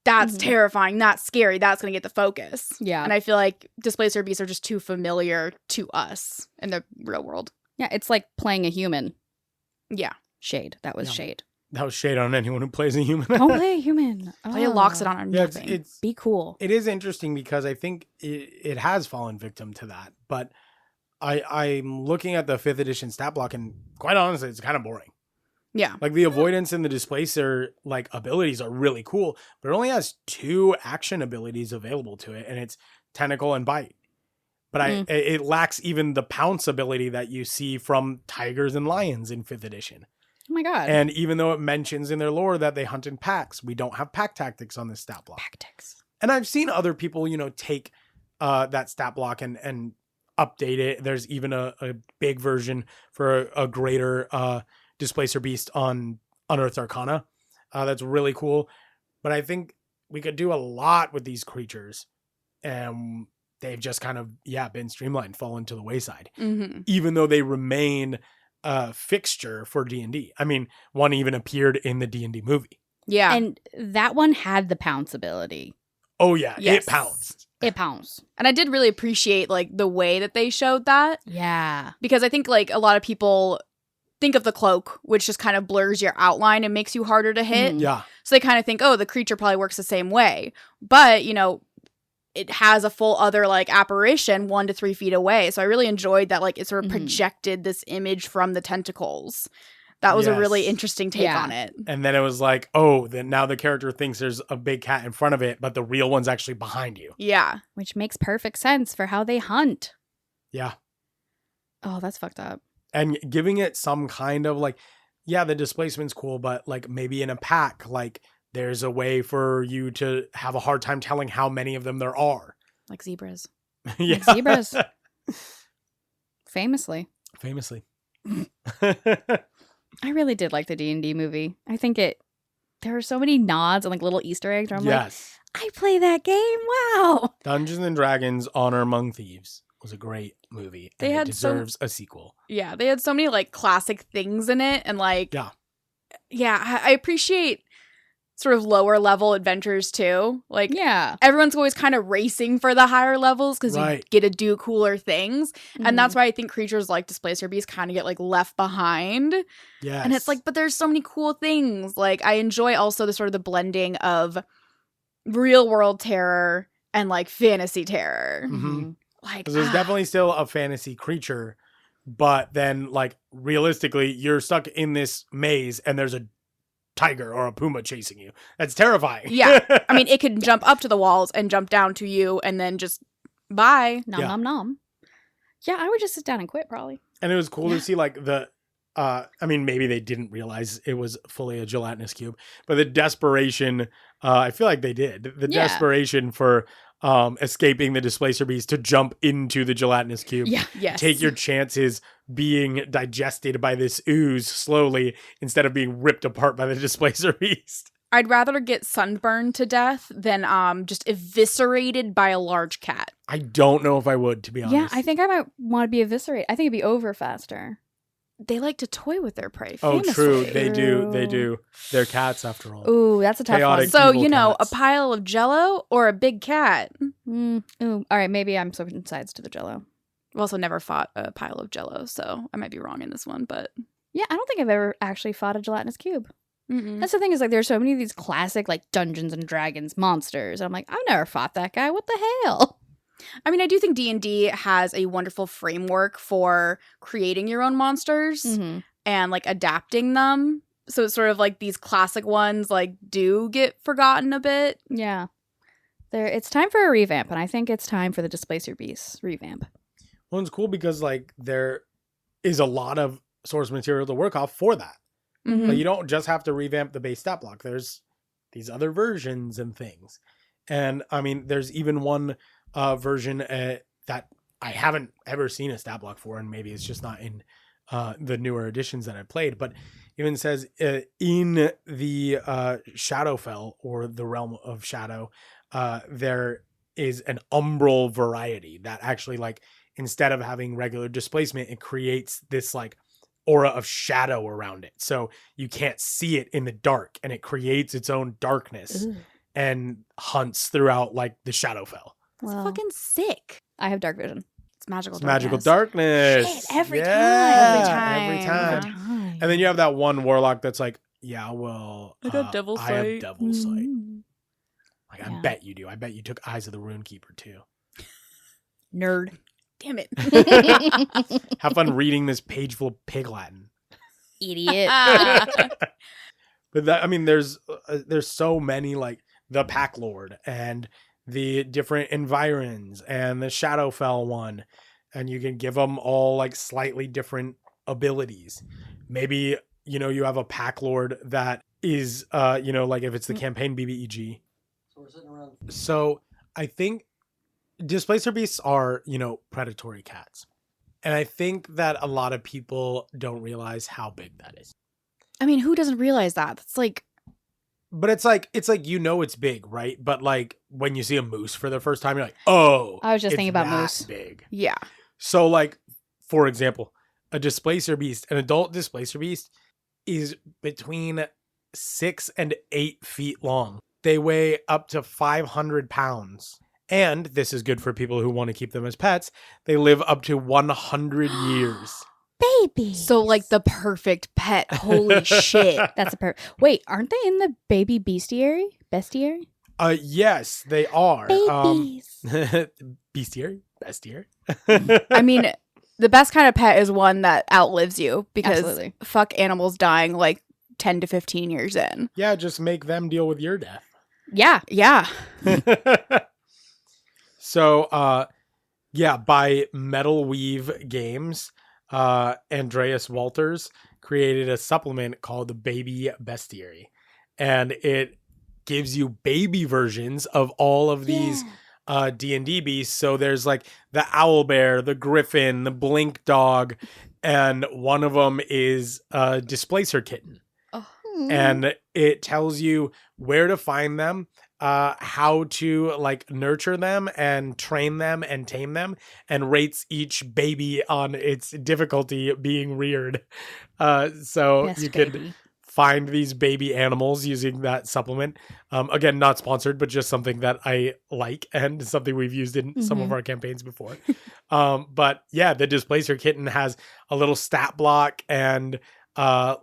that's Mhm. terrifying, that's scary, that's going to get the focus. Yeah, And I feel like Displacer Beasts are just too familiar to us in the real world. yeah. It's like playing a human. Yeah. Shade. That was Yeah. Shade. That was shade on anyone who plays a human. Don't play a human. Play a Loxodon or Yeah, nothing. Be cool. It is interesting because I think it has fallen victim to that. But I'm looking at the 5th edition stat block, and quite honestly, it's kind of boring. Yeah. Like the avoidance and the displacer like abilities are really cool, but it only has 2 action abilities available to it, and it's tentacle and bite. But it lacks even the pounce ability that you see from tigers and lions in 5th edition. Oh my god. And even though it mentions in their lore that they hunt in packs, we don't have pack tactics on this stat block. Tactics. And I've seen other people, take that stat block and update it. There's even a big version for a greater Displacer Beast on Unearthed Arcana. That's really cool. But I think we could do a lot with these creatures. And they've just kind of, been streamlined, fallen to the wayside. Mm-hmm. Even though they remain a fixture for D&D. I mean, one even appeared in the D&D movie. Yeah. And that one had the pounce ability. Oh, yeah. Yes. It pounced. It pounced. And I did really appreciate like the way that they showed that. Yeah. Because I think like a lot of people think of the cloak, which just kind of blurs your outline and makes you harder to hit. Mhm. Yeah. So they kind of think, oh, the creature probably works the same way. But, it has a full other like apparition 1 to 3 feet away. So I really enjoyed that like it sort of Mhm. projected this image from the tentacles. That was a really Yes. interesting take Yeah. on it. And then it was like, oh, then now the character thinks there's a big cat in front of it, but the real one's actually behind you. Yeah. Which makes perfect sense for how they hunt. Yeah. Oh, that's fucked up. And giving it some kind of like, the displacement's cool, but like maybe in a pack, like there's a way for you to have a hard time telling how many of them there are. Like zebras. Yeah. Zebras. Famously. Famously. I really did like the D&D movie. I think there were so many nods and like little Easter eggs where I'm like, Yes. I play that game. Wow. Dungeons and Dragons Honor Among Thieves was a great movie. They And had it deserves a sequel. Yeah, they had so many like classic things in it, and like, Yeah. I appreciate sort of lower level adventures too. Like, Yeah. everyone's always kind of racing for the higher levels because you Right. get to do cooler things, Mhm. and that's why I think creatures like Displacer Beast kind of get like left behind. Yes. And it's like, but there's so many cool things. Like, I enjoy also the sort of the blending of real world terror and like fantasy terror. Mhm. Like, 'Cause there's definitely still a fantasy creature, but then like realistically, you're stuck in this maze and there's a tiger or a puma chasing you. That's terrifying. Yeah. I mean, it could jump up to the walls and jump down to you and then just bye. Nom Yeah. nom nom. Yeah, I would just sit down and quit probably. And it was cool Yeah. to see like the I mean, maybe they didn't realize it was fully a gelatinous cube, but the desperation, I feel like they did. The Yeah. desperation for escaping the Displacer Beast to jump into the gelatinous cube. Yeah. Yes. Take your chances being digested by this ooze slowly instead of being ripped apart by the Displacer Beast. I'd rather get sunburned to death than just eviscerated by a large cat. I don't know if I would, to be honest. Yeah, I think I might want to be eviscerated. I think it'd be over faster. They like to toy with their prey. Oh, true. famously. They do. They do. They're cats after all. Ooh, that's a tough Chaotic. So, Evil a cats. pile of jello or a big cat? one. Ooh, all right, maybe I'm switching sides to the Jello. I've also never fought a pile of jello, so I might be wrong in this one, but Yeah, I don't think I've ever actually fought a gelatinous cube. mm-mm. That's the thing is like there's so many of these classic like Dungeons and Dragons monsters. I'm like, I've never fought that guy. What the hell? I mean, I do think D&D has a wonderful framework for creating your own monsters Mm-hmm. and like adapting them. So it's sort of like these classic ones like do get forgotten a bit. Yeah. It's time for a revamp, and I think it's time for the Displacer Beasts revamp. Well, it's cool because like there is a lot of source material to work off for that. Mhm. Like, you don't just have to revamp the base stat block. There's these other versions and things. And I mean, there's even one version that I haven't ever seen a stat block for, and maybe it's just not in the newer editions that I played, but even says in the Shadowfell or the realm of Shadow, there is an umbral variety that actually like instead of having regular displacement, it creates this like aura of shadow around it. So you can't see it in the dark, and it creates its own darkness and hunts throughout like the Shadowfell. That's Well, fucking sick. I have dark vision. It's magical It's magical darkness. darkness. Shit, every Yeah, time. Every time. Time. And then you have that one warlock that's like Yeah, well, I got Devil's I have Sight. Devil's Sight. Mm. Like, Yeah. I bet you do. I bet you took Eyes of the Runekeeper too. Nerd. Damn it. Have fun reading this page full of pig Latin. Idiot. But that, I mean, there's so many, like the Pack Lord and the different environs and the Shadowfell one, and you can give them all like slightly different abilities. Maybe, you know, you have a Pack Lord that is, you know, like if it's the campaign BBEG. So we're sitting around. So I think Displacer Beasts are, you know, predatory cats. And I think that a lot of people don't realize how big that is. I mean, who doesn't realize that? That's like, But it's like, you know, it's big, right? But like when you see a moose for the first time, you're like, oh, I was just it's thinking about that moose. big. yeah. So like, for example, a Displacer Beast, an adult Displacer Beast is between 6 and 8 feet long. They weigh up to 500 pounds. And this is good for people who want to keep them as pets. They live up to 100 years. Baby. So like the perfect pet. Holy shit. That's a Wait, aren't they in the baby bestiary? Bestiary? Yes, they are. Babies. Bestiary? Bestiary? I mean, the best kind of pet is one that outlives you because Absolutely. fuck animals dying like 10 to 15 years in. Yeah, just make them deal with your death. Yeah. Yeah. So, yeah, by Metal Weave Games, Andreas Walters created a supplement called the Baby Bestiary. And it gives you baby versions of all of these D&D beasts. So there's like the owlbear, the griffin, the blink dog, and one of them is a displacer kitten. And it tells you where to find them, how to like nurture them and train them and tame them, and rates each baby on its difficulty being reared. So Best you can baby. find these baby animals using that supplement. Again, not sponsored, but just something that I like and something we've used in some of our campaigns before. But yeah, the Displacer kitten has a little stat block and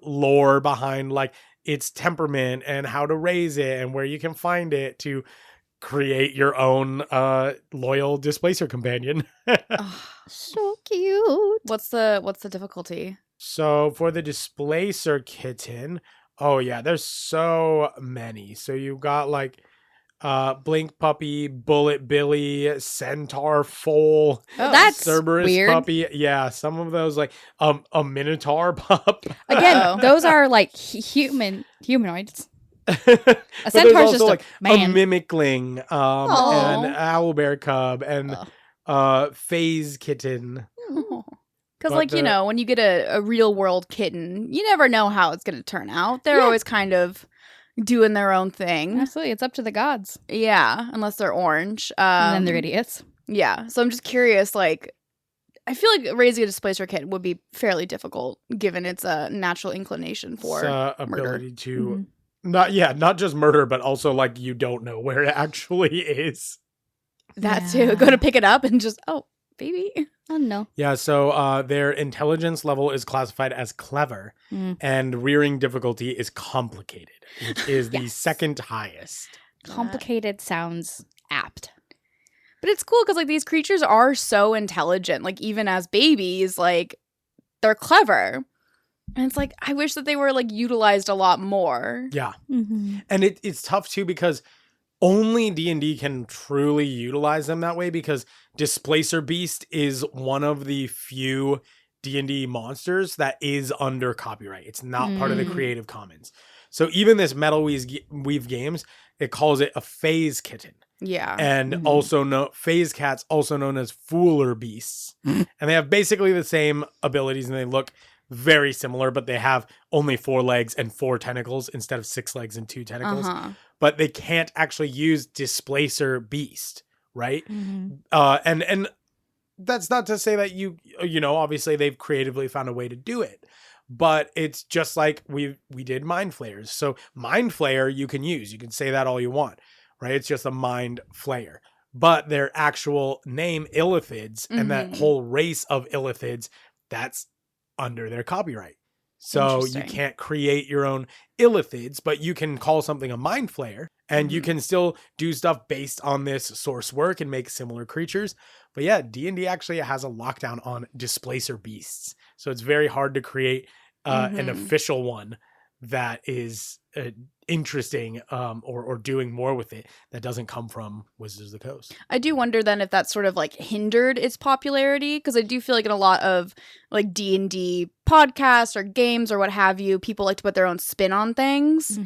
lore behind like its temperament and how to raise it and where you can find it to create your own loyal Displacer companion. So cute. What's the difficulty? So for the Displacer kitten, oh yeah, there's so many. So you've got like Blink Puppy, Bullet Billy, Centaur Foal, That's Cerberus weird. Puppy. Yeah, some of those like a Minotaur pup. Again, Uh-oh. those are like humanoids. But A centaur's there's just also a like man. a Mimicling, Aw. and owlbear cub, and phase kitten. Because, But like, you the- know, when you get a real world kitten, you never know how it's going to turn out. They're Yeah. always kind of doing their own thing. Absolutely. It's up to the gods. Yeah, unless they're orange. And then they're idiots. Yeah, so I'm just curious, like, I feel like raising a Displacer kitten would be fairly difficult given its natural inclination for It's, murder. ability to Mhm. not just murder, but also like you don't know where it actually is. that Yeah. too. Go to pick it up and just, oh, baby. Oh, no. Yeah, so their intelligence level is classified as clever, Mm. and rearing difficulty is complicated, which is the Yes. second highest. Complicated sounds apt. But it's cool because, like, these creatures are so intelligent. Like, even as babies, like, they're clever. And it's like, I wish that they were, like, utilized a lot more. Yeah, Mm-hmm. and it's tough too because only D&D can truly utilize them that way, because Displacer Beast is one of the few D&D monsters that is under copyright. It's not part of the Mm. Creative Commons. So even this Metal Weave Games, it calls it a phase kitten. Yeah. And Mhm. also phase cats, also known as Fooler Beasts. And they have basically the same abilities, and they look very similar, but they have only 4 legs and 4 tentacles instead of 6 legs and 2 tentacles. But they can't actually use Displacer Beast, right? Mm-hmm. And that's not to say that you know, obviously they've creatively found a way to do it. But it's just like we did Mind Flayers. So Mind Flayer you can use. You can say that all you want, right? It's just a Mind Flayer. But their actual name, Illithids, and that Mhm. whole race of Illithids, that's under their copyright. So you Interesting. can't create your own illithids, but you can call something a mind flayer, and you can still do stuff based on this source work and make similar creatures. But yeah, D&D actually has a lockdown on Displacer Beasts. So it's very hard to create an official one that is interesting or doing more with it that doesn't come from Wizards of the Coast. I do wonder then if that's sort of like hindered its popularity, because I do feel like in a lot of like D&D podcasts or games or what have you, people like to put their own spin on things.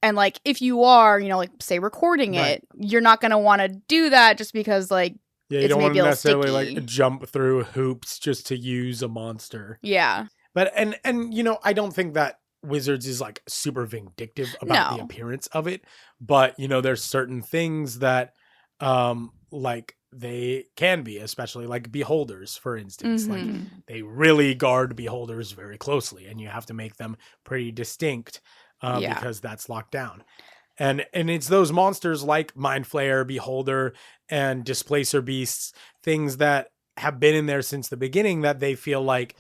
And like if you are, like say recording it, you're not going to want to do that just because like you it's don't want maybe to a necessarily sticky. like jump through hoops just to use a monster. Yeah. But and I don't think that Wizards is like super vindictive about the No. appearance of it, but there's certain things that like they can be, especially like beholders, for instance. Like they really guard beholders very closely, and you have to make them pretty distinct because that's locked down. And it's those monsters like Mind Flayer, Beholder, and Displacer Beasts, things that have been in there since the beginning that they feel like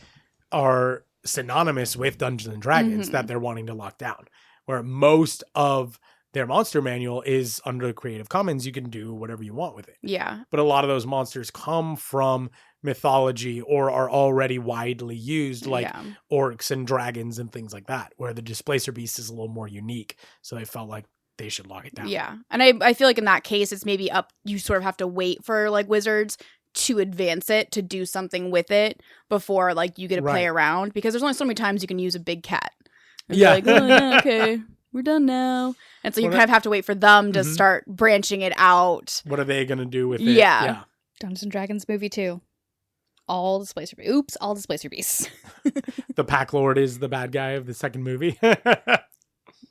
are synonymous with Dungeons and Dragons that they're wanting to lock down. Where most of their monster manual is under the Creative Commons, you can do whatever you want with it. Yeah. But a lot of those monsters come from mythology or are already widely used, like orcs and dragons and things like that, where the Displacer Beast is a little more unique. So they felt like they should lock it down. Yeah. And I feel like in that case, it's maybe you sort of have to wait for like Wizards to advance it, to do something with it before like you get to play around, because there's only so many times you can use a big cat. And be like, oh, yeah, okay, we're done now. And so you kind of have to wait for them to start branching it out. What are they going to do with it? Yeah. Dungeons and Dragons movie 2. All Displacer Beasts. Oops, all Displacer Beasts. The Pack Lord is the bad guy of the second movie.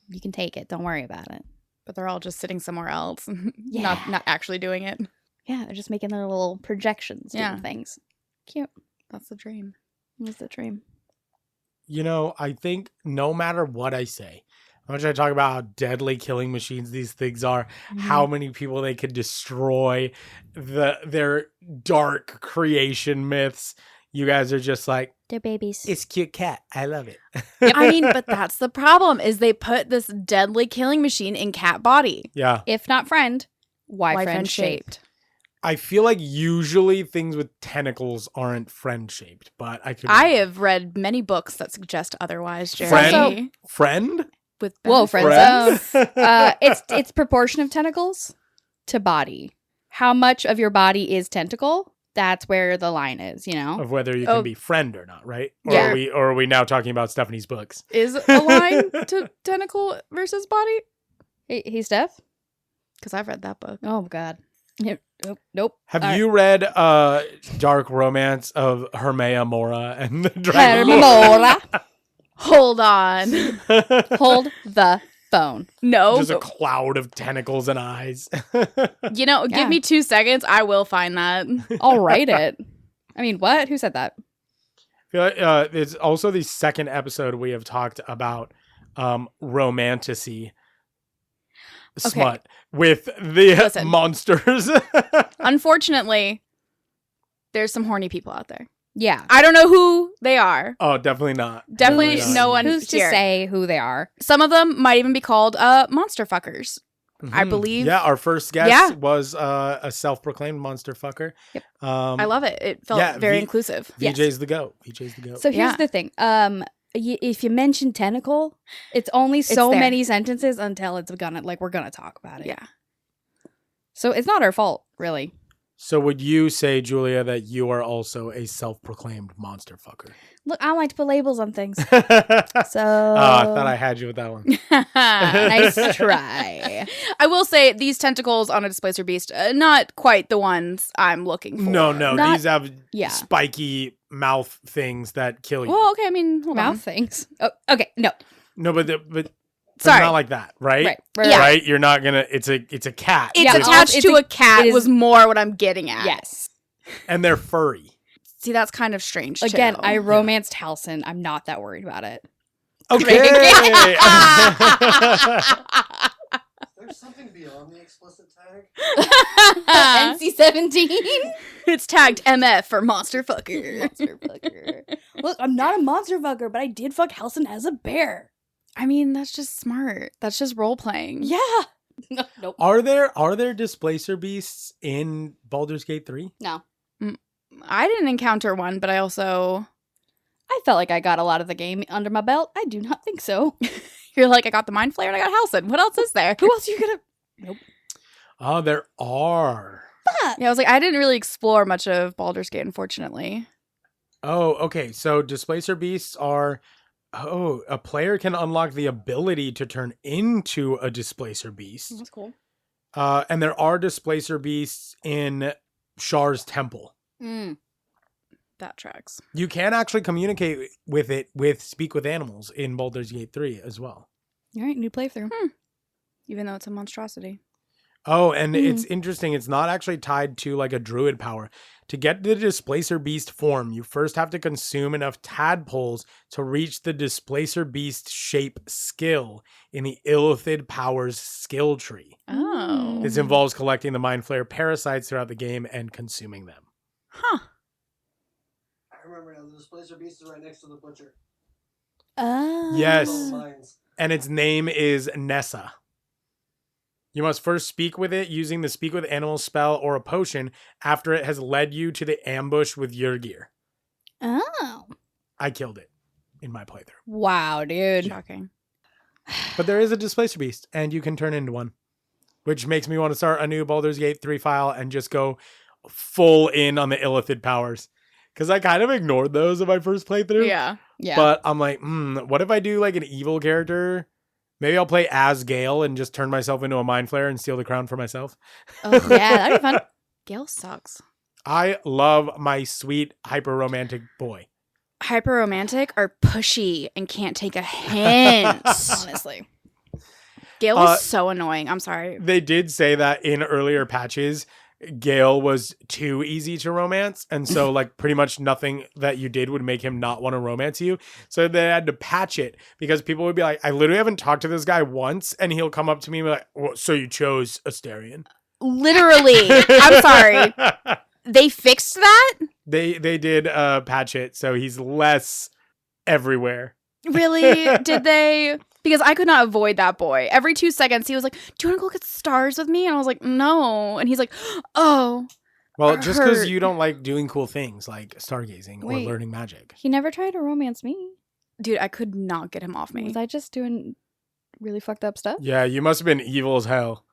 You can take it. Don't worry about it. But they're all just sitting somewhere else. Not actually doing it. Yeah, they're just making their little projections doing things. Cute. That's the dream. That's the dream. I think no matter what I say, how much I talk about how deadly killing machines these things are, how many people they could destroy, their dark creation myths, you guys are just like, they're babies. It's cute cat. I love it. I mean, but that's the problem, is they put this deadly killing machine in cat body. Yeah. If not friend, why friend shaped? I feel like usually things with tentacles aren't friend shaped, but I have read many books that suggest otherwise, Jerry. Friend? With friend zone. It's proportion of tentacles to body. How much of your body is tentacle? That's where the line is, Of whether you can be friend or not, right? Or Yeah. are we now talking about Stephanie's books? Is a line to tentacle versus body? He's deaf? Because I've read that book. Oh, God. Nope. Have you read Dark Romance of Hermea Mora and the Dragon? Hermora. Hold on. Hold the phone. No. Just a cloud of tentacles and eyes. Give me 2 seconds. I will find that. I'll write it. I mean, what? Who said that? It's also the second episode we have talked about romanticy smut with the monsters. Unfortunately, there's some horny people out there. Yeah. I don't know who they are. Oh, definitely not. Definitely no one. Who's to say who they are? Some of them might even be called monster fuckers. I believe. Yeah, our first guest was a self-proclaimed monster fucker. Yep. I love it. It felt very inclusive. VJ's the goat. VJ's the goat. So here's the thing. If you mention tentacle, it's only so many sentences until it's we're gonna talk about it. Yeah. So it's not our fault, really. So would you say, Julia, that you are also a self-proclaimed monster fucker? Look, I like to put labels on things. So I So thought I had you with that one. nice try. I will say these tentacles on a Displacer Beast, not quite the ones I'm looking for. No, Not- these have yeah. spiky mouth things that kill you. Well, okay. I mean, hold Mouth on. things. Oh, okay, no. No, but Sorry. not like that, right? Right. Yeah. Right? You're not gonna. It's a cat. It's Yeah, attached it's to a- a cat it is- was more what I'm getting at. Yes. And they're furry. See, that's kind of strange, Again, too. I romanced Halcyon. I'm not that worried about it. Okay. There's something beyond the explicit tag. NC-17. It's tagged MF for monster fucker. Monster fucker. Look, I'm not a monster fucker, but I did fuck Halson as a bear. I mean, that's just smart. That's just role playing. Yeah. Nope. Are there Displacer Beasts in Baldur's Gate 3? No. I didn't encounter one, but I also... I felt like I got a lot of the game under my belt. I do not think so. You're like, I got the Mind Flayer and I got Halson. What else is there? Who else are you gonna... Nope. Oh, there are. Fuck. Yeah, I was like, I didn't really explore much of Baldur's Gate, unfortunately. Oh, okay. So Displacer Beasts are... Oh, a player can unlock the ability to turn into a Displacer Beast. That's cool. And there are Displacer Beasts in Shar's Temple. That tracks. You can actually communicate with it with Speak with Animals in Baldur's Gate 3 as well. All right, new playthrough. Even though it's a monstrosity. Oh, and it's interesting. It's not actually tied to like a druid power. To get the Displacer Beast form, you first have to consume enough tadpoles to reach the Displacer Beast shape skill in the Illithid Powers skill tree. Oh. This involves collecting the Mind Flayer parasites throughout the game and consuming them. Huh. I remember now. The Displacer Beast is right next to the butcher. Yes. All mines. And its name is Nessa. You must first speak with it using the Speak with Animals spell or a potion after it has led you to the ambush with Yurgir. Oh. I killed it in my playthrough. Wow, dude. Shocking. But there is a Displacer Beast, and you can turn into one. Which makes me want to start a new Baldur's Gate 3 file and just go full in on the Illithid powers. Because I kind of ignored those in my first playthrough. Yeah. Yeah. But I'm like, what if I do like an evil character? Maybe I'll play as Gale and just turn myself into a Mind Flayer and steal the crown for myself. Oh, yeah, that'd be fun. Gale sucks. I love my sweet hyper romantic boy. Hyper romantic or pushy and can't take a hint. Honestly. Gale was so annoying. I'm sorry. They did say that in earlier patches, Gale was too easy to romance. And so like pretty much nothing that you did would make him not want to romance you. So they had to patch it because people would be like, I literally haven't talked to this guy once. And he'll come up to me and be like, well, so you chose Asterion? Literally. I'm sorry. They fixed that? They did patch it. So he's less everywhere. Really? Did they? Because I could not avoid that boy. Every 2 seconds, he was like, do you want to go look at the stars with me? And I was like, no. And he's like, oh. Well, just because hurt. you don't like doing cool things like stargazing Wait. or learning magic. He never tried to romance me. Dude, I could not get him off me. Was I just doing really fucked up stuff? Yeah, you must have been evil as hell.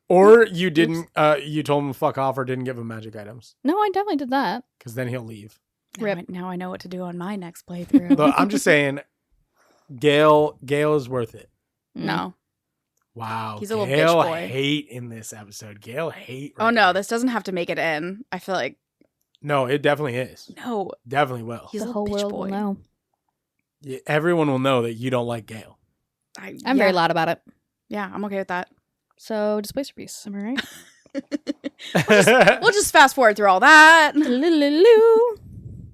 Or you didn't, you told him to fuck off or didn't give him magic items. No, I definitely did that. Because then he'll leave. Now I know what to do on my next playthrough. But I'm just saying, Gale is worth it. No. Wow. He's a little Gale bitch boy. hate in this episode. Gale hate. Oh, no. This doesn't have to make it in. I feel like, No, it definitely is. no. Definitely will. He's a The little whole bitch world boy. will know. Yeah, everyone will know that you don't like Gale. I'm very loud about it. Yeah, I'm okay with that. So, Displacer Beasts, am I right? We'll just fast forward through all that. Loo.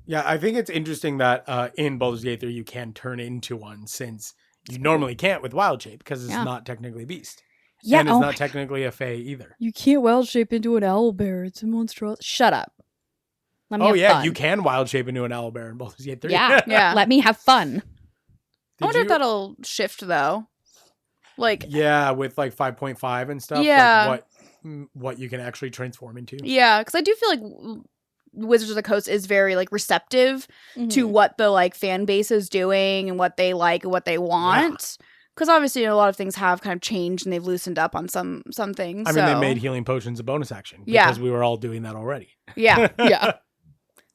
Yeah, I think it's interesting that in Baldur's Gate 3 you can turn into one since you normally can't with Wild Shape because it's not technically a beast. Yeah, and it's not technically a fae either. You can't wild shape into an owlbear. It's a monstrosity. Shut up. Let me Oh have yeah, fun. you can wild shape into an owlbear in Baldur's Gate 3. Yeah. Yeah. Let me have fun. I wonder if that'll shift, though. Like, Yeah, with like 5.5 and stuff. Yeah. Like what you can actually transform into. yeah, because I do feel like Wizards of the Coast is very, like, receptive to what the, like, fan base is doing and what they like and what they want. Because obviously a lot of things have kind of changed and they've loosened up on some things. I mean, they made healing potions a bonus action. Yeah. Because we were all doing that already. Yeah. Yeah.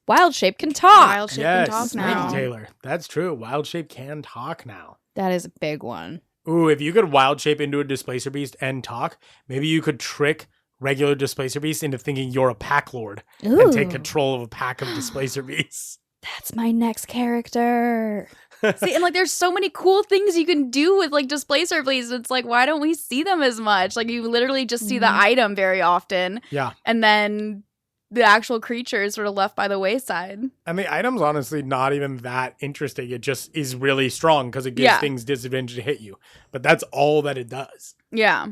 Wild shape can talk. Wild shape Yes, can talk thank now. you, Taylor. That's true. Wild shape can talk now. That is a big one. Ooh, if you could wild shape into a Displacer Beast and talk, maybe you could trick regular Displacer Beasts into thinking you're a pack lord Ooh. and take control of a pack of Displacer Beasts. That's my next character. See, and like there's so many cool things you can do with like Displacer Beasts. It's like, why don't we see them as much? Like you literally just see the item very often. Yeah. And then the actual creature is sort of left by the wayside. And the item's honestly not even that interesting. It just is really strong because it gives things disadvantage to hit you. But that's all that it does. Yeah.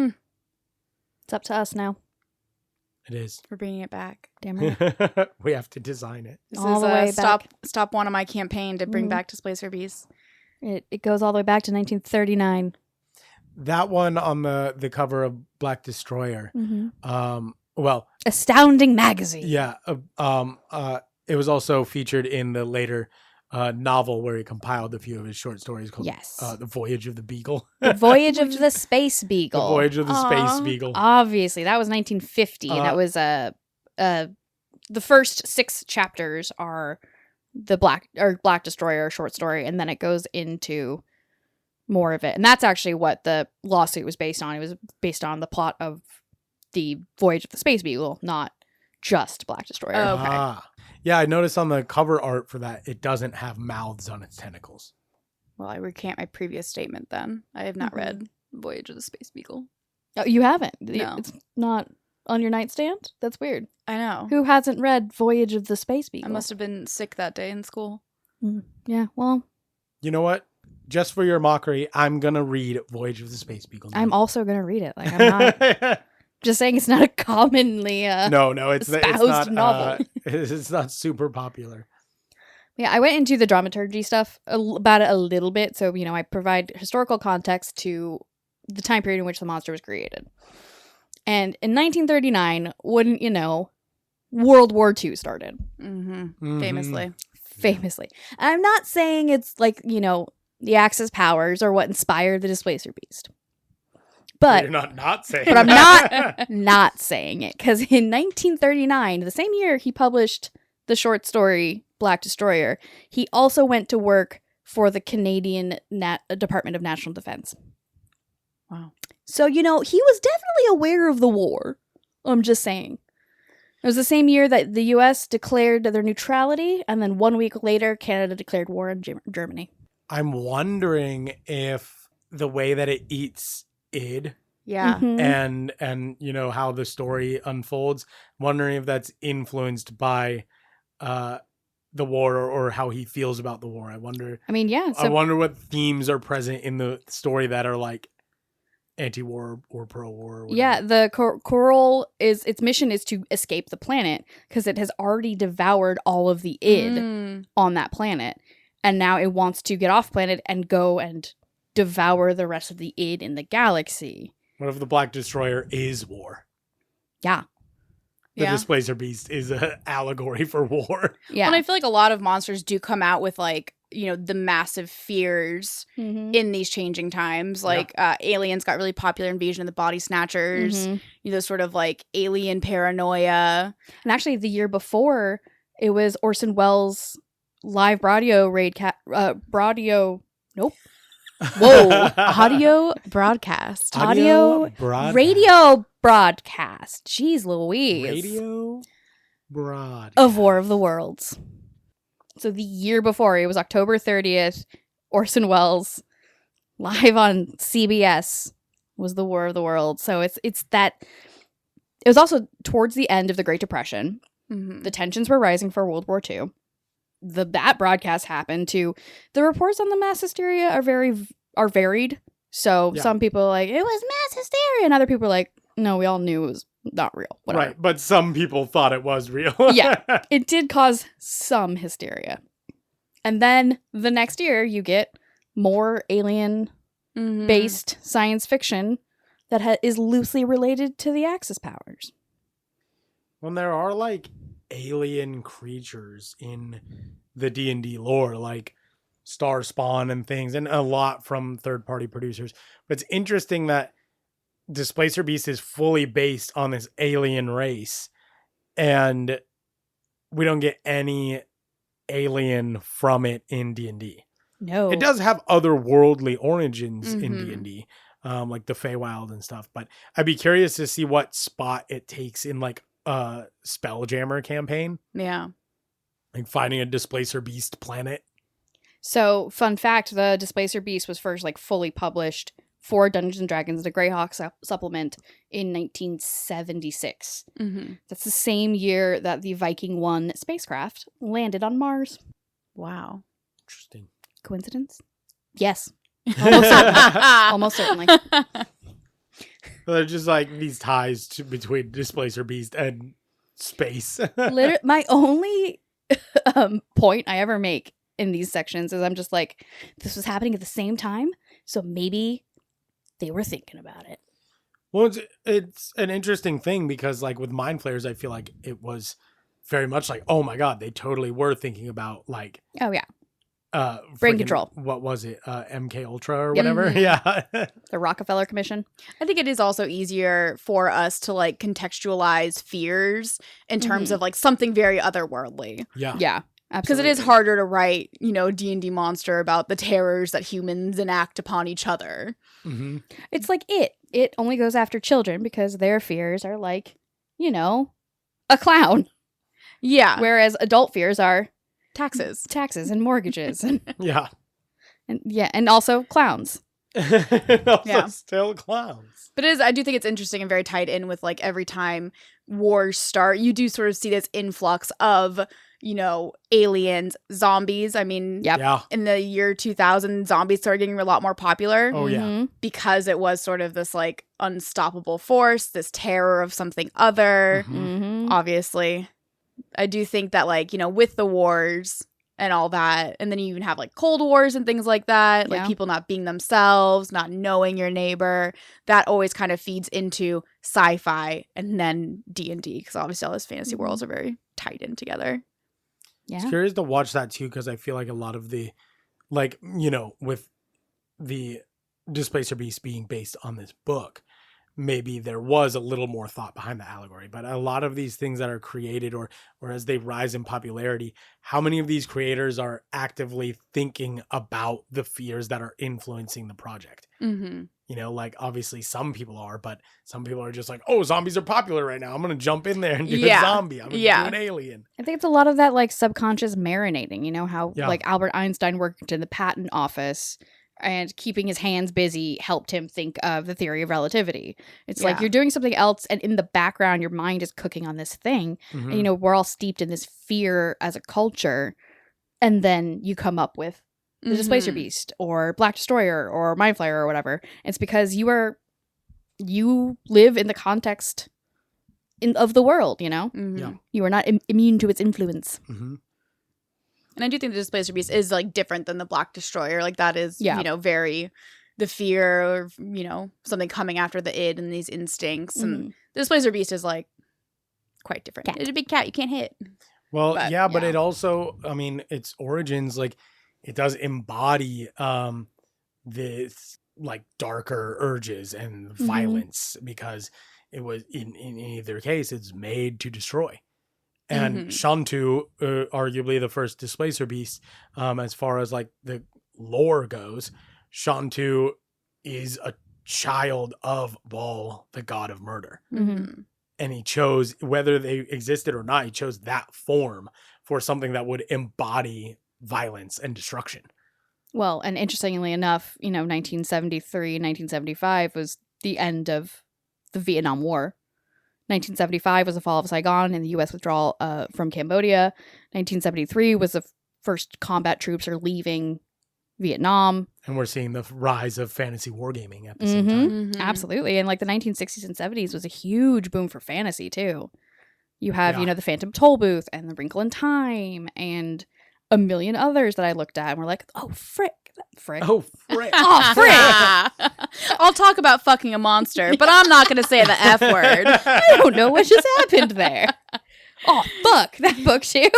It's up to us now. It is. We're bringing it back. Damn right. We have to design it. This All is the way stop one of my campaign to bring Mhm. back Displacer Beasts. It goes all the way back to 1939. That one on the cover of Black Destroyer. Well, Astounding magazine. yeah. It was also featured in the later novel where he compiled a few of his short stories called Yes. The Voyage of the Beagle. The Voyage of the Space The Beagle. Voyage of the Space Aw. Beagle. Obviously, that was 1950, and that was the first 6 chapters are the Black Destroyer short story, and then it goes into more of it. And that's actually what the lawsuit was based on. It was based on the plot of the Voyage of the Space Beagle, not just Black Destroyer. Oh. Okay. Yeah, I noticed on the cover art for that, it doesn't have mouths on its tentacles. Well, I recant my previous statement then. I have not Mhm. read Voyage of the Space Beagle. Oh, you haven't? No. It's not on your nightstand? That's weird. I know. Who hasn't read Voyage of the Space Beagle? I must have been sick that day in school. Yeah, well, You know what? Just for your mockery, I'm going to read Voyage of the Space Beagle. I'm also going to read it. Like, I'm not just saying it's not a commonly No, it's espoused not novel. it's not super popular. Yeah, I went into the dramaturgy stuff about it a little bit. So, I provide historical context to the time period in which the monster was created. And in 1939, wouldn't you know, World War II started. Mm-hmm. Famously. Famously. And I'm not saying it's like, the Axis powers or what inspired the Displacer Beast. But You're not saying But I'm that. not saying it, because in 1939, the same year he published the short story Black Destroyer, he also went to work for the Canadian Department of National Defense. Wow. So, he was definitely aware of the war. I'm just saying. It was the same year that the U.S. declared their neutrality, and then 1 week later, Canada declared war on Germany. I'm wondering if the way that it eats id Yeah. Mhm. and how the story unfolds, wondering if that's influenced by the war or how he feels about the war. I wonder Yeah. I wonder what themes are present in the story that are like anti-war or pro-war. Or whatever. Yeah, the coral its mission is to escape the planet because it has already devoured all of the id on that planet, and now it wants to get off planet and go and devour the rest of the id in the galaxy. What if the Black Destroyer is war? Yeah. The Yeah. Displacer Beast is an allegory for war. Yeah. And I feel like a lot of monsters do come out with like, the massive fears Mhm. in these changing times. Like Aliens got really popular, Invasion of the Body Snatchers, Mhm. sort of like alien paranoia. And actually, the year before, it was Orson Welles' live Brodio Brodio. Nope. Whoa. Audio broadcast. Audio broadcast. Radio broadcast. Jeez Louise. Radio broadcast. Of War of the Worlds. So the year before, it was October 30th, Orson Welles, live on CBS, was the War of the Worlds. So it's that. It was also towards the end of the Great Depression. Mhm. The tensions were rising for World War II. That broadcast happened too. The reports on the mass hysteria are varied. So Yeah. some people are like, it was mass hysteria, and other people are like, no, we all knew it was not real. Whatever. Right, but some people thought it was real. Yeah. It did cause some hysteria. And then the next year, you get more alien-based Mhm. science fiction that is loosely related to the Axis powers. When there are like alien creatures in the D&D lore, like Star Spawn and things, and a lot from third-party producers. But it's interesting that Displacer Beast is fully based on this alien race, and we don't get any alien from it in D&D. No. It does have otherworldly origins in Mhm. D&D, like the Feywild and stuff, but I'd be curious to see what spot it takes in like a Spelljammer campaign, Yeah. like finding a Displacer Beast planet. So, fun fact, the Displacer Beast was first fully published for Dungeons & Dragons, the Greyhawk supplement, in 1976. Mm-hmm. That's the same year that the Viking 1 spacecraft landed on Mars. Wow. Interesting. Coincidence? Yes. Almost certainly. Almost certainly. They're just like these ties between Displacer Beast and space. My only point I ever make in these sections is I'm just like, this was happening at the same time, so maybe they were thinking about it. Well, it's an interesting thing because, like, with Mind Flayers, I feel like it was very much like, oh my god, they totally were thinking about, like, Oh yeah, freaking- brain control. What was it? MK Ultra or Yep. whatever. Yeah. The Rockefeller Commission. I think it is also easier for us to like contextualize fears in terms of like something very otherworldly. Yeah. Yeah, Because absolutely. it is harder to write, you know, D&D monster about the terrors that humans enact upon each other. Mm-hmm. It's like it only goes after children because their fears are like, you know, a clown. Yeah. Whereas adult fears are Taxes. taxes and mortgages and Yeah. and also clowns. Also Yeah. still clowns. But I do think it's interesting and very tied in with like every time wars start, you do sort of see this influx of, you know, aliens, zombies. I mean, Yep. Yeah. in the year 2000, zombies started getting a lot more popular Oh, yeah. Mhm. because it was sort of this like unstoppable force, this terror of something other. Mhm. Mhm. Obviously, I do think that like, you know, with the wars and all that, and then you even have like Cold Wars and things like that, like Yeah. people not being themselves, not knowing your neighbor, that always kind of feeds into sci-fi and then D&D, because obviously all those fantasy Mhm. worlds are very tied in together. Yeah. It's curious to watch that too, because I feel like a lot of the, like, you know, with the Displacer Beast being based on this book, maybe there was a little more thought behind the allegory. But a lot of these things that are created or as they rise in popularity, how many of these creators are actively thinking about the fears that are influencing the project? Mm-hmm. You know, like obviously some people are, but some people are just like, oh, zombies are popular right now, I'm going to jump in there and do Yeah. a zombie. I'm going to Yeah. do an alien. I think it's a lot of that like subconscious marinating, you know, how Yeah. like Albert Einstein worked in the patent office and keeping his hands busy helped him think of the theory of relativity. It's like Yeah. you're doing something else and in the background your mind is cooking on this thing. Mhm. And you know, we're all steeped in this fear as a culture. And then you come up with the Displacer Mhm. Beast or Black Destroyer or Mind Flayer or whatever. It's because you live in the context of the world, you know? Mhm. Yeah. You are not immune to its influence. Mhm. And I do think the Displacer Beast is like different than the Black Destroyer. Like that is, Yeah. you know, very the fear of, you know, something coming after the id and these instincts. And Mhm. the Displacer Beast is like quite different. Cat. It's a big cat you can't hit. Well, But, yeah, but yeah. it also, I mean, its origins, like, it does embody this like darker urges and violence because it was in either case, it's made to destroy. And Shantu, arguably the first Displacer Beast, as far as like the lore goes, Shantu is a child of Baal, the god of murder. Mm-hmm. And he chose, whether they existed or not, he chose that form for something that would embody violence and destruction. Well, and interestingly enough, you know, 1973, 1975 was the end of the Vietnam War. 1975 was the fall of Saigon and the U.S. withdrawal from Cambodia. 1973 was the first combat troops are leaving Vietnam. And we're seeing the rise of fantasy wargaming at the same time. Mm-hmm. Absolutely. And like the 1960s and 70s was a huge boom for fantasy too. You have, Yeah. you know, the Phantom Toll Booth and the Wrinkle in Time and a million others that I looked at and were like, oh, frick. Oh, frick. Oh, frick. I'll talk about fucking a monster, but I'm not going to say the F word. I don't know what just happened there. Oh, fuck. That bookshelf.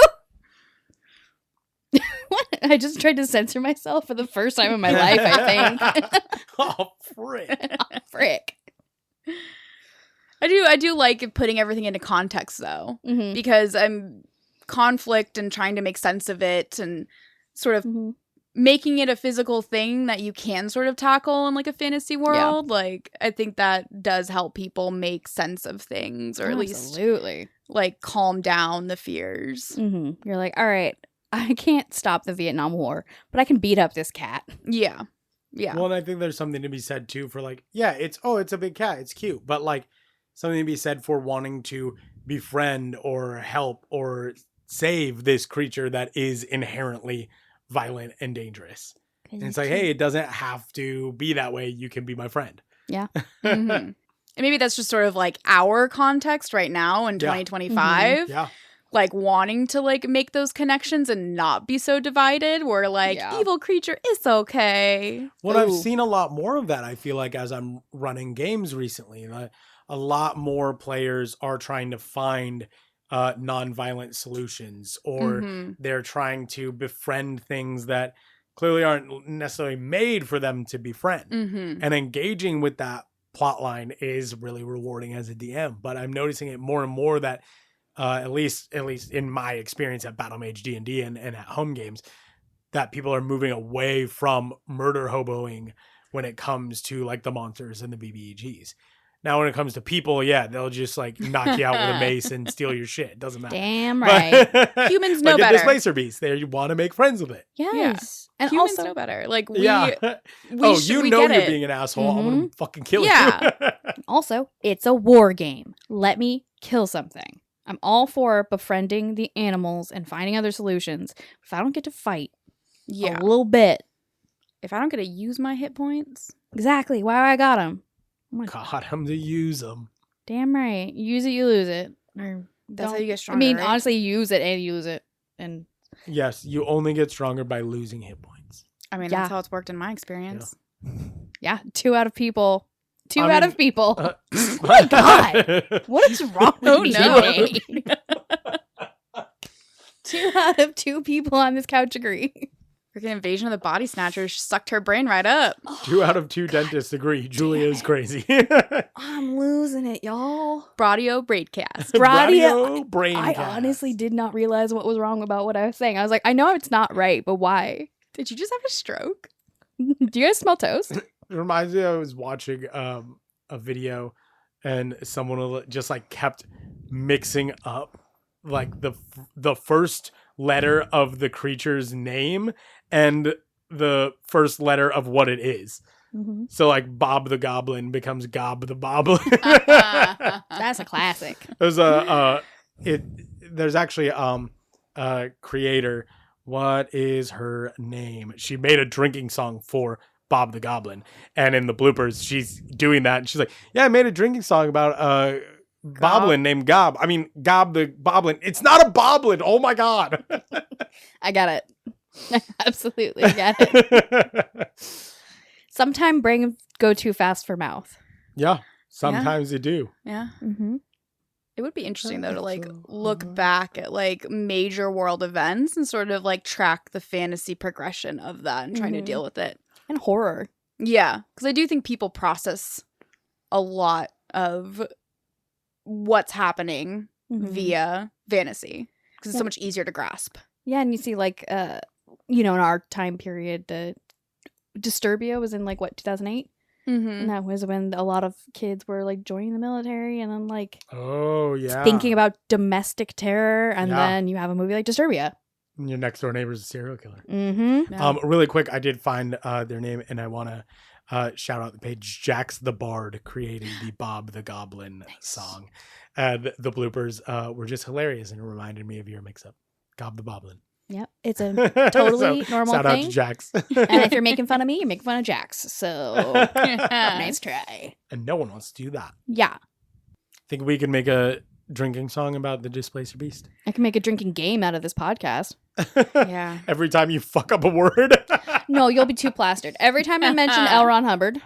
What? I just tried to censor myself for the first time in my life, I think. Oh, frick. Oh, frick. I do like putting everything into context though, Mm-hmm. because I'm conflict and trying to make sense of it and sort of Mm-hmm. making it a physical thing that you can sort of tackle in like a fantasy world. Like I think that does help people make sense of things, or at least Absolutely. like calm down the fears. Mm-hmm. You're like, all right, I can't stop the Vietnam War, but I can beat up this cat. Yeah. Yeah. Well, and I think there's something to be said too for like, yeah, it's a big cat, it's cute, but like something to be said for wanting to befriend or help or save this creature that is inherently violent and dangerous. And it's like, hey, it doesn't have to be that way. You can be my friend. Mhm. And maybe that's just sort of like our context right now in 2025. Yeah. Like wanting to like make those connections and not be so divided where like evil creature is okay. Well, I've seen a lot more of that, I feel like, as I'm running games recently. A lot more players are trying to find non-violent solutions, or they're trying to befriend things that clearly aren't necessarily made for them to befriend. And engaging with that plot line is really rewarding as a DM. But I'm noticing it more and more that at least in my experience at Battle Mage D&D and at home games, that people are moving away from murder hoboing when it comes to like the monsters and the BBEGs. Now, when it comes to people, they'll just like knock you out with a mace and steal your shit. It doesn't matter. Damn right. Humans know like better. Displacer Beast, they want to make friends with it. Yes. And humans know better. Like we you know get you're it. being an asshole. I'm gonna fucking kill you. Also, it's a war game. Let me kill something. I'm all for befriending the animals and finding other solutions. If I don't get to fight a little bit. If I don't get to use my hit points. Exactly. Why I got them. Got him to use them. Damn right. Use it, you lose it. Or That's how you get stronger. I mean, right? honestly, use it and use it. And yes, you only get stronger by losing hit points. I mean, that's how it's worked in my experience. Yeah, 2 out of people. 2 out of people. Oh my God. What is wrong with me today? 2 out of 2 people on this couch agree. Freaking Invasion of the Body Snatchers sucked her brain right up. 2 out of 2 dentists agree. Julia is crazy. I'm losing it, y'all. Bradio Braidcast. Bradio Braincast. I honestly did not realize what was wrong about what I was saying. I was like, I know it's not right, but why? Did you just have a stroke? Do you guys smell toast? It reminds me, I was watching a video and someone just like kept mixing up like the first letter of the creature's name and the first letter of what it is. So like Bob the Goblin becomes Gob the Boblin. That's a classic. There's there's actually a creator. What is her name? She made a drinking song for Bob the Goblin, and in the bloopers she's doing that and she's like, yeah, I made a drinking song about Boblin named Gob. I mean, Gob the Boblin. It's not a Boblin. Oh my God. I got it. I absolutely get it. Sometimes brain go too fast for mouth. Yeah, sometimes you do. Yeah. Mm-hmm. It would be interesting though to like look back at like major world events and sort of like track the fantasy progression of that and trying to deal with it. And horror. Yeah, because I do think people process a lot of what's happening via fantasy because it's so much easier to grasp. Yeah, and you see like in our time period, the Disturbia was in like what 2008, and that was when a lot of kids were like joining the military and then like thinking about domestic terror, and then you have a movie like Disturbia. And your next door neighbor's a serial killer. Yeah. Really quick, I did find their name, and I want to shout out the page. Jax the Bard created the Bob the Goblin song. The bloopers were just hilarious, and it reminded me of your mix-up. Gob the Boblin. Yep, it's a totally normal shout thing. out to Jax. And if you're making fun of me, you're making fun of Jax. So nice try. And no one wants to do that. Yeah. Think we can make a drinking song about the Displacer Beast? I can make a drinking game out of this podcast. Yeah. Every time you fuck up a word. No, you'll be too plastered. Every time I mention L. Ron Hubbard.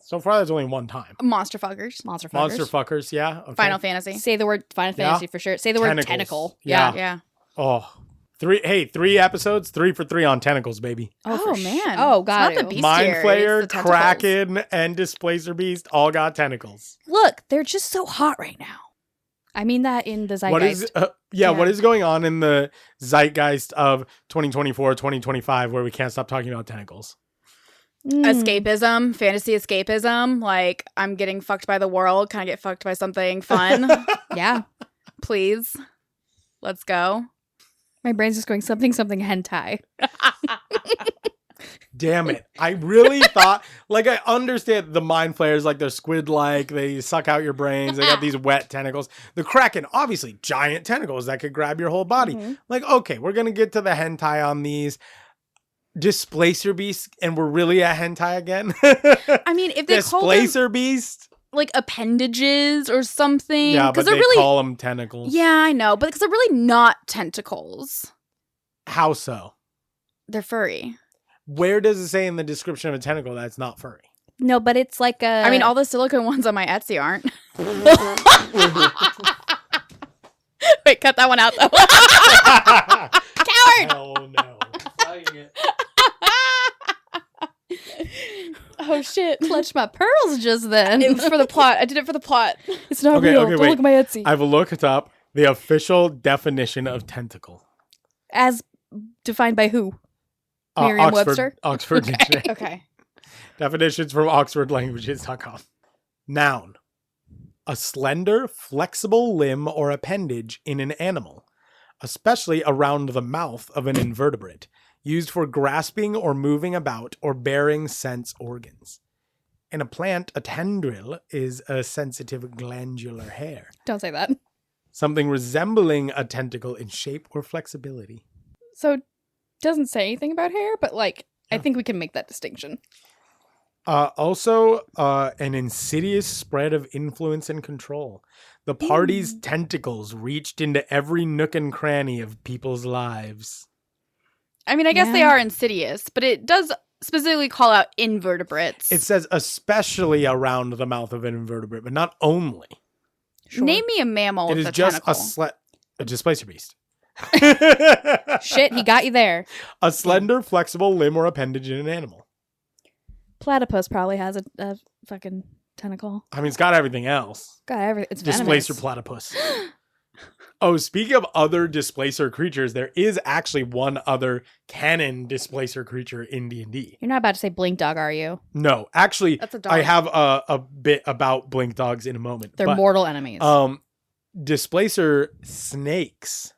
So far, that's only one time. Monster fuckers. Monster fuckers, yeah. Okay. Final Fantasy. Say the word Final Fantasy for sure. Say the word tentacle. Yeah. Yeah. Oh. 3 episodes, 3 for 3 on tentacles, baby. Oh man. Oh, God. It's not the Beastiary, Mind Flayer, it's the tentacles. Kraken, and Displacer Beast all got tentacles. Look, they're just so hot right now. I mean that in the zeitgeist. What is going on in the zeitgeist of 2024, 2025 where we can't stop talking about tentacles? Escapism, fantasy escapism. Like, I'm getting fucked by the world. Can I get fucked by something fun? Yeah. Please. Let's go. My brain's just going something hentai. Damn it. I really thought, like, I understand the mind flayers, like they're squid-like, they suck out your brains, they got these wet tentacles. The Kraken, obviously, giant tentacles that could grab your whole body. Like, okay, we're going to get to the hentai on these. Displacer Beast, and we're really at hentai again? I mean, if they called Displacer Beast? like appendages or something. Yeah, but they're they really, call them tentacles. yeah, I know, but because they're really not tentacles. How so? They're furry. Where does it say in the description of a tentacle that it's not furry? No, but it's like a. I mean, all the silicone ones on my Etsy aren't. Wait, cut that one out though. Coward! Hell no. Oh shit! clutched my pearls just then. It was for the plot. I did it for the plot. It's not Okay, real. okay, Don't wait. look at my Etsy. I've looked up the official definition of tentacle. As defined by who? Merriam-Webster? Oxford Okay. Dictionary. Okay. Definitions from oxfordlanguages.com. Noun. A slender, flexible limb or appendage in an animal, especially around the mouth of an invertebrate, used for grasping or moving about or bearing sense organs. In a plant, a tendril is a sensitive glandular hair, Don't say that. something resembling a tentacle in shape or flexibility. So, it doesn't say anything about hair, but like, I Yeah. think we can make that distinction. Also, an insidious spread of influence and control. The party's tentacles reached into every nook and cranny of people's lives. I mean, I guess they Yeah. are insidious, but it does specifically call out invertebrates. It says especially around the mouth of an invertebrate, but not only. Sure. Name me a mammal It with is a just tentacle. a displacer beast. Shit, he got you there. A slender, flexible limb or appendage in an animal. Platypus probably has a fucking tentacle. I mean, it's got everything else. Got everything. It's Displacer venomous. platypus. Oh, speaking of other displacer creatures, there is actually one other canon displacer creature in D&D. You're not about to say blink dog, are you? No, actually, That's a dog. I have a bit about blink dogs in a moment. They're but, mortal enemies. displacer snakes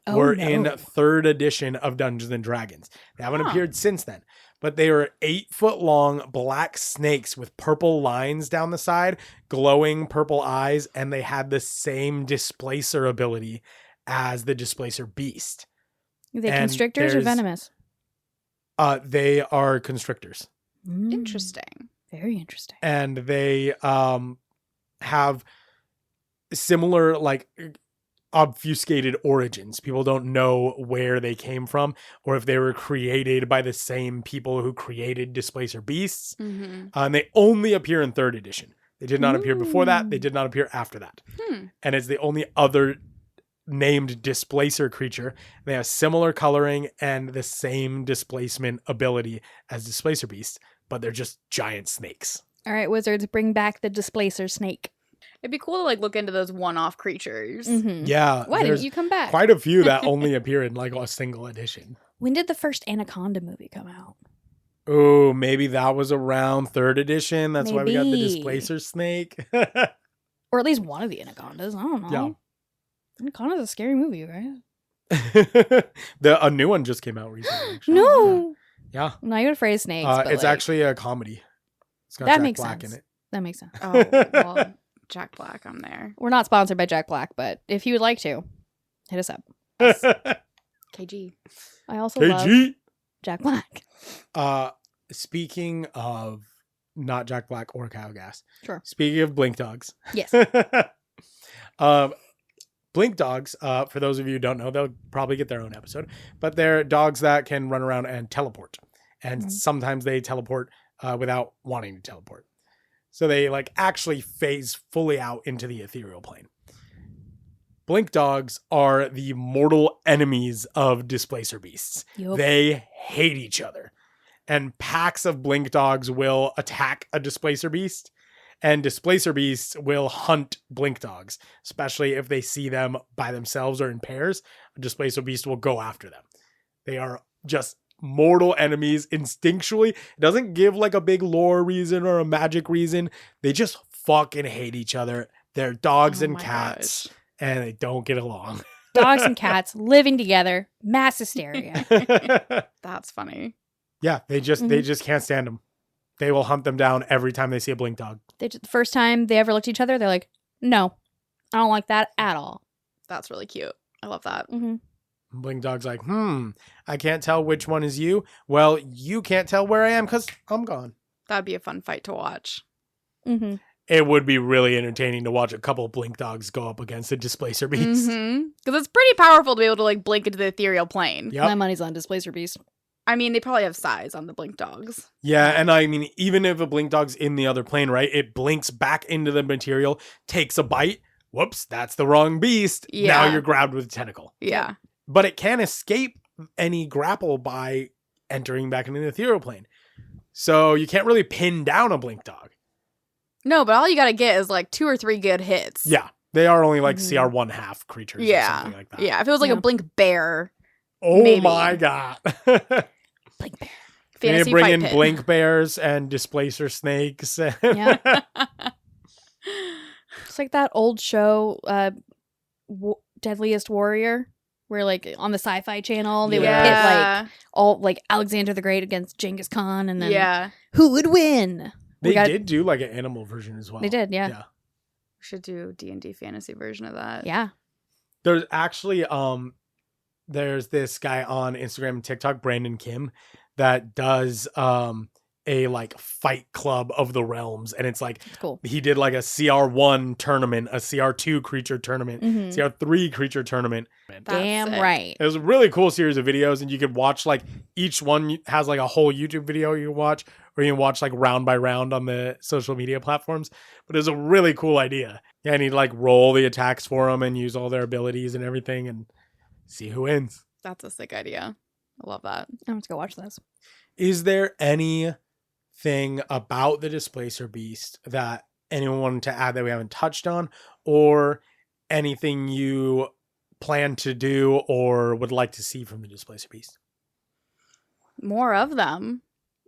Oh, were no. in 3rd edition of Dungeons and Dragons. They haven't Huh. appeared since then, but they were 8-foot long black snakes with purple lines down the side, glowing purple eyes, and they had the same displacer ability as the Displacer Beast. Are they and constrictors or there's- venomous? They are constrictors, Mm, Interesting. Very interesting. and they have similar like obfuscated origins. People don't know where they came from or if they were created by the same people who created Displacer Beasts. Mm-hmm. And they only appear in 3rd edition. They did not appear before that. They Ooh. did not appear after that. Hmm. And it's the only other named displacer creature. They have similar coloring and the same displacement ability as Displacer Beasts, but they're just giant snakes. All right, wizards, bring back the displacer snake. It'd be cool to like look into those one-off creatures. Mm-hmm. Yeah. Why there's didn't you come back? quite a few that only appear in like a single edition. When did the first Anaconda movie come out? Oh, maybe that was around 3rd edition. That's why we got the Maybe. Displacer snake. Or at least one of the Anacondas. I don't know. Yeah. Anaconda's a scary movie, right? A new one just came out recently. Actually. No. Yeah. I'm not even afraid of snakes. but It's like, actually a comedy. It's got that Jack makes Black sense. in it. That makes sense. Oh, well, Jack Black, I'm there. We're not sponsored by Jack Black, but if you would like to, hit us up. KG. I also love KG. Jack Black. Speaking of not Jack Black or Kyle Gass. Sure. Speaking of blink dogs. Yes. Blink dogs, for those of you who don't know, they'll probably get their own episode, but they're dogs that can run around and teleport. And Mhm. sometimes they teleport without wanting to teleport. So they like actually phase fully out into the ethereal plane. Blink dogs are the mortal enemies of Displacer Beasts. Yup. They hate each other. And packs of blink dogs will attack a Displacer Beast. And Displacer Beasts will hunt blink dogs, especially if they see them by themselves or in pairs. A Displacer Beast will go after them. They are just mortal enemies instinctually. It doesn't give like a big lore reason or a magic reason. They just fucking hate each other. They're dogs Oh and my cats, and they don't get along. Dogs and cats living together. Mass hysteria. That's funny. Yeah, they just can't stand them. They will hunt them down every time they see a blink dog. The first time they ever looked at each other, they're like, no, I don't like that at all. That's really cute. I love that. Mm-hmm. Blink dog's like, I can't tell which one is you. Well, you can't tell where I am because I'm gone. That'd be a fun fight to watch. Mm-hmm. it would be really entertaining to watch a couple of Blink Dogs go up against a Displacer Beast. Because it's pretty powerful to be able to like blink into the ethereal plane. Yep. My money's on Displacer Beast. I mean, they probably have size on the Blink Dogs. Yeah, and I mean, even if a Blink Dog's in the other plane, right, it blinks back into the material, takes a bite. Whoops, that's the wrong beast. Yeah. Now you're grabbed with a tentacle. Yeah. But it can escape any grapple by entering back into the ethereal plane. So you can't really pin down a Blink Dog. No, but all you gotta get is like 2 or 3 good hits. Yeah, they are only like Mhm. CR1 half creatures or Yeah. something like that. Yeah. If it was like Yeah. a Blink Bear, Oh Maybe. my god. Blink Bear. We need fantasy to bring fight in pit. Blink Bears and Displacer Snakes. Yeah. It's like that old show, Deadliest Warrior, where like on the Sci-Fi Channel they would pit like all like Alexander the Great against Genghis Khan, and then yeah. who would win? They got- did do like an animal version as well. They did, yeah. Yeah. We should do D&D fantasy version of that. Yeah. There's actually there's this guy on Instagram and TikTok, Brandon Kim, that does a like fight club of the realms, and it's like It's cool. he did like a CR1 tournament, a CR2 creature tournament, Mhm. CR3 creature tournament. That's Damn sick. right. It was a really cool series of videos, and you could watch like each one has like a whole YouTube video you can watch, or you can watch like round by round on the social media platforms. But it was a really cool idea. Yeah, and he'd like roll the attacks for them and use all their abilities and everything and see who wins. That's a sick idea. I love that. I'm going to go watch this. Is there anything about the Displacer Beast that anyone wanted to add that we haven't touched on, or anything you plan to do or would like to see from the Displacer Beast? More of them.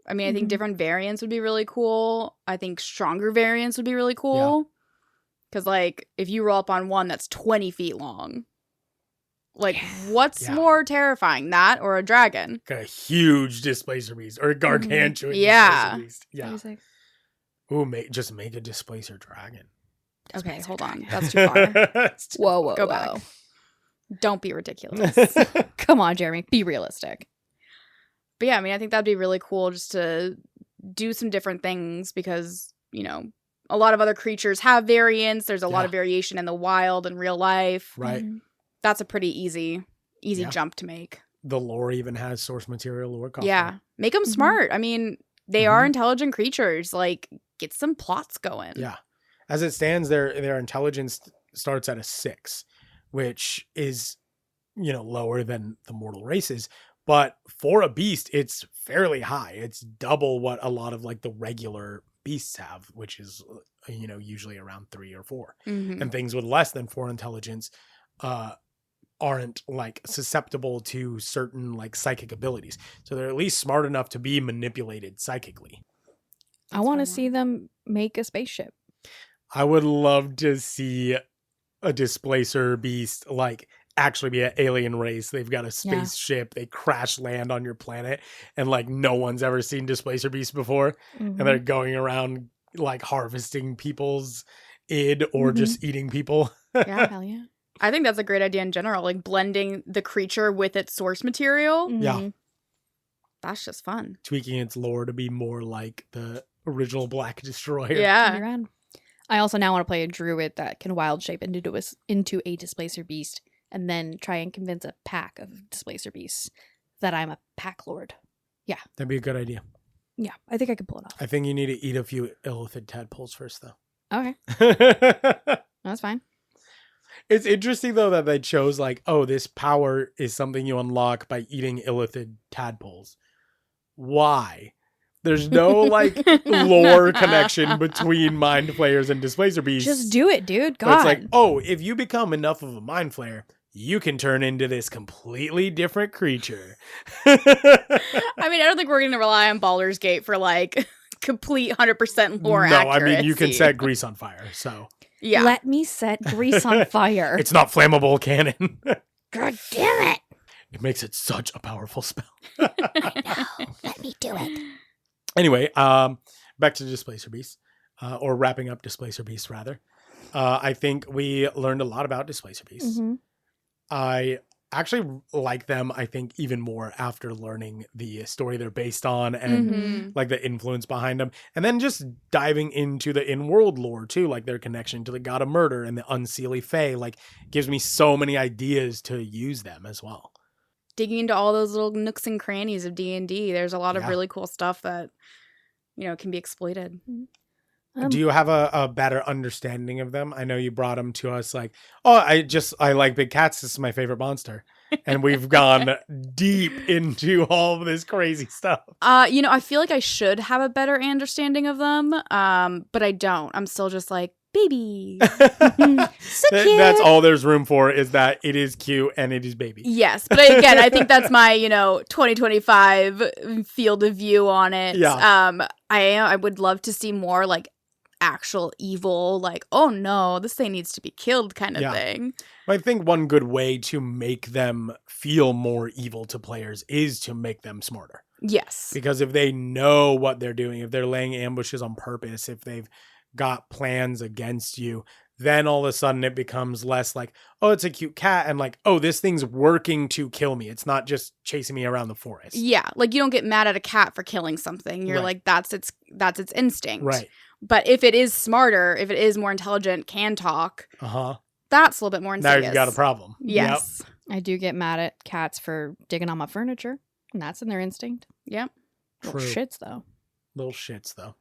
I mean, I think Mhm. different variants would be really cool. I think stronger variants would be really cool. Because, like, if you roll up on one that's 20 feet long, like, what's Yeah. more terrifying, that or a dragon? Got a huge Displacer Beast or a gargantuan Yeah. Displacer Beast. Yeah. He's like, Ooh, just make a Displacer Dragon. Okay, hold on. dragon. That's too far. It's too- whoa, whoa, Go whoa. back. Don't be ridiculous. Come on, Jeremy. Be realistic. But yeah, I mean, I think that'd be really cool just to do some different things because, you know, a lot of other creatures have variants. There's a lot Yeah. of variation in the wild and real life. Right. Mhm. That's a pretty easy Yeah. jump to make. The lore even has source material to work off. Yeah. Make them Mhm. smart. I mean, they are intelligent creatures. Like, get some plots going. Yeah. As it stands, their intelligence starts at a 6, which is, lower than the mortal races. But for a beast, it's fairly high. It's double what a lot of like the regular beasts have, which is, usually around 3 or 4. Mhm. And things with less than 4 intelligence aren't like susceptible to certain like psychic abilities. So they're at least smart enough to be manipulated psychically. I want to That's see them make a spaceship. I would love to see a Displacer Beast like actually be an alien race. They've got a spaceship. They crash land on your planet, and like no one's ever seen Displacer Beast before, Mhm. and they're going around like harvesting people's id or just eating people. Yeah. Hell yeah. I think that's a great idea in general. Like, blending the creature with its source material. Yeah. Mhm. That's just fun. Tweaking its lore to be more like the original Black Destroyer. Yeah. You're on. I also now want to play a druid that can wild shape into a Displacer Beast, and then try and convince a pack of Displacer Beasts that I'm a pack lord. That'd be a good idea. Yeah, I think I could pull it off. I think you need to eat a few illithid tadpoles first, though. Okay, that's fine. It's interesting, though, that they chose, like, oh, this power is something you unlock by eating illithid tadpoles. Why? There's no, like, lore connection between Mind Flayers and Displacer Beasts. Just do it, dude. But God. it's like, oh, if you become enough of a Mind Flayer, you can turn into this completely different creature. I mean, I don't think we're going to rely on Baldur's Gate for like complete 100% lore no, accuracy. I mean, you can set grease on fire, so. Yeah. Let me set grease on fire. It's not flammable cannon. God damn it. It makes it such a powerful spell. Let me do it. Anyway, back to Displacer Beasts, or wrapping up Displacer Beasts, rather. I think we learned a lot about Displacer Beasts. Mhm. I actually like them, I think, even more after learning the story they're based on and Mhm. like the influence behind them. And then just diving into the in-world lore too, like their connection to the god of murder and the unseelie fae, like gives me so many ideas to use them as well. Digging into all those little nooks and crannies of D&D, there's a lot of Yeah. really cool stuff that, can be exploited. Do you have a better understanding of them? I know you brought them to us like, oh, I like big cats. This is my favorite monster. And we've gone deep into all of this crazy stuff. I feel like I should have a better understanding of them, but I don't. I'm still just like, baby. So cute. That's all there's room for is that it is cute and it is baby. Yes, but again, I think that's my, 2025 field of view on it. Yeah. I would love to see more like actual evil, like, oh no, this thing needs to be killed kind of Yeah. thing. I think one good way to make them feel more evil to players is to make them smarter. Yes. Because if they know what they're doing, if they're laying ambushes on purpose, if they've got plans against you, then all of a sudden it becomes less like, oh, it's a cute cat, and like, oh, this thing's working to kill me. It's not just chasing me around the forest. Yeah, like you don't get mad at a cat for killing something. You're Right. like, that's its instinct. Right. But if it is smarter, if it is more intelligent, can talk, that's a little bit more Now insidious. you've got a problem. Yes. I do get mad at cats for digging on my furniture, and that's in their instinct. Yep. Little True. shits, though. Little shits, though.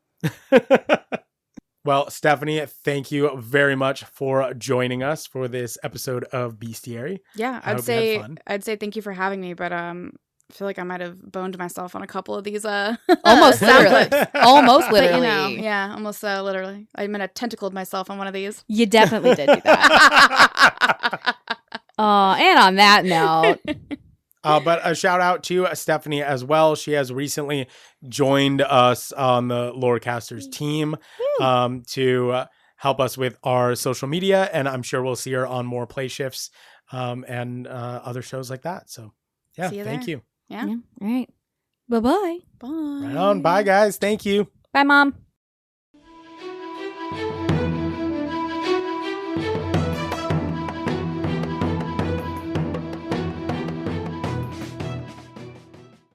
Well, Stephanie, thank you very much for joining us for this episode of Beastiary. Yeah, I hope you had fun. I'd say thank you for having me, but I feel like I might have boned myself on a couple of these Almost sound literally. clips. Almost But, literally. yeah, almost literally. I meant I tentacled myself on one of these. You definitely did do that. And on that note, But a shout out to Stephanie as well. She has recently joined us on the Lorecasters team to help us with our social media. And I'm sure we'll see her on more play shifts and other shows like that. So, yeah, See you thank there. you. Yeah. all right. Bye-bye. Bye. Right on. Bye, guys. Thank you. Bye, Mom.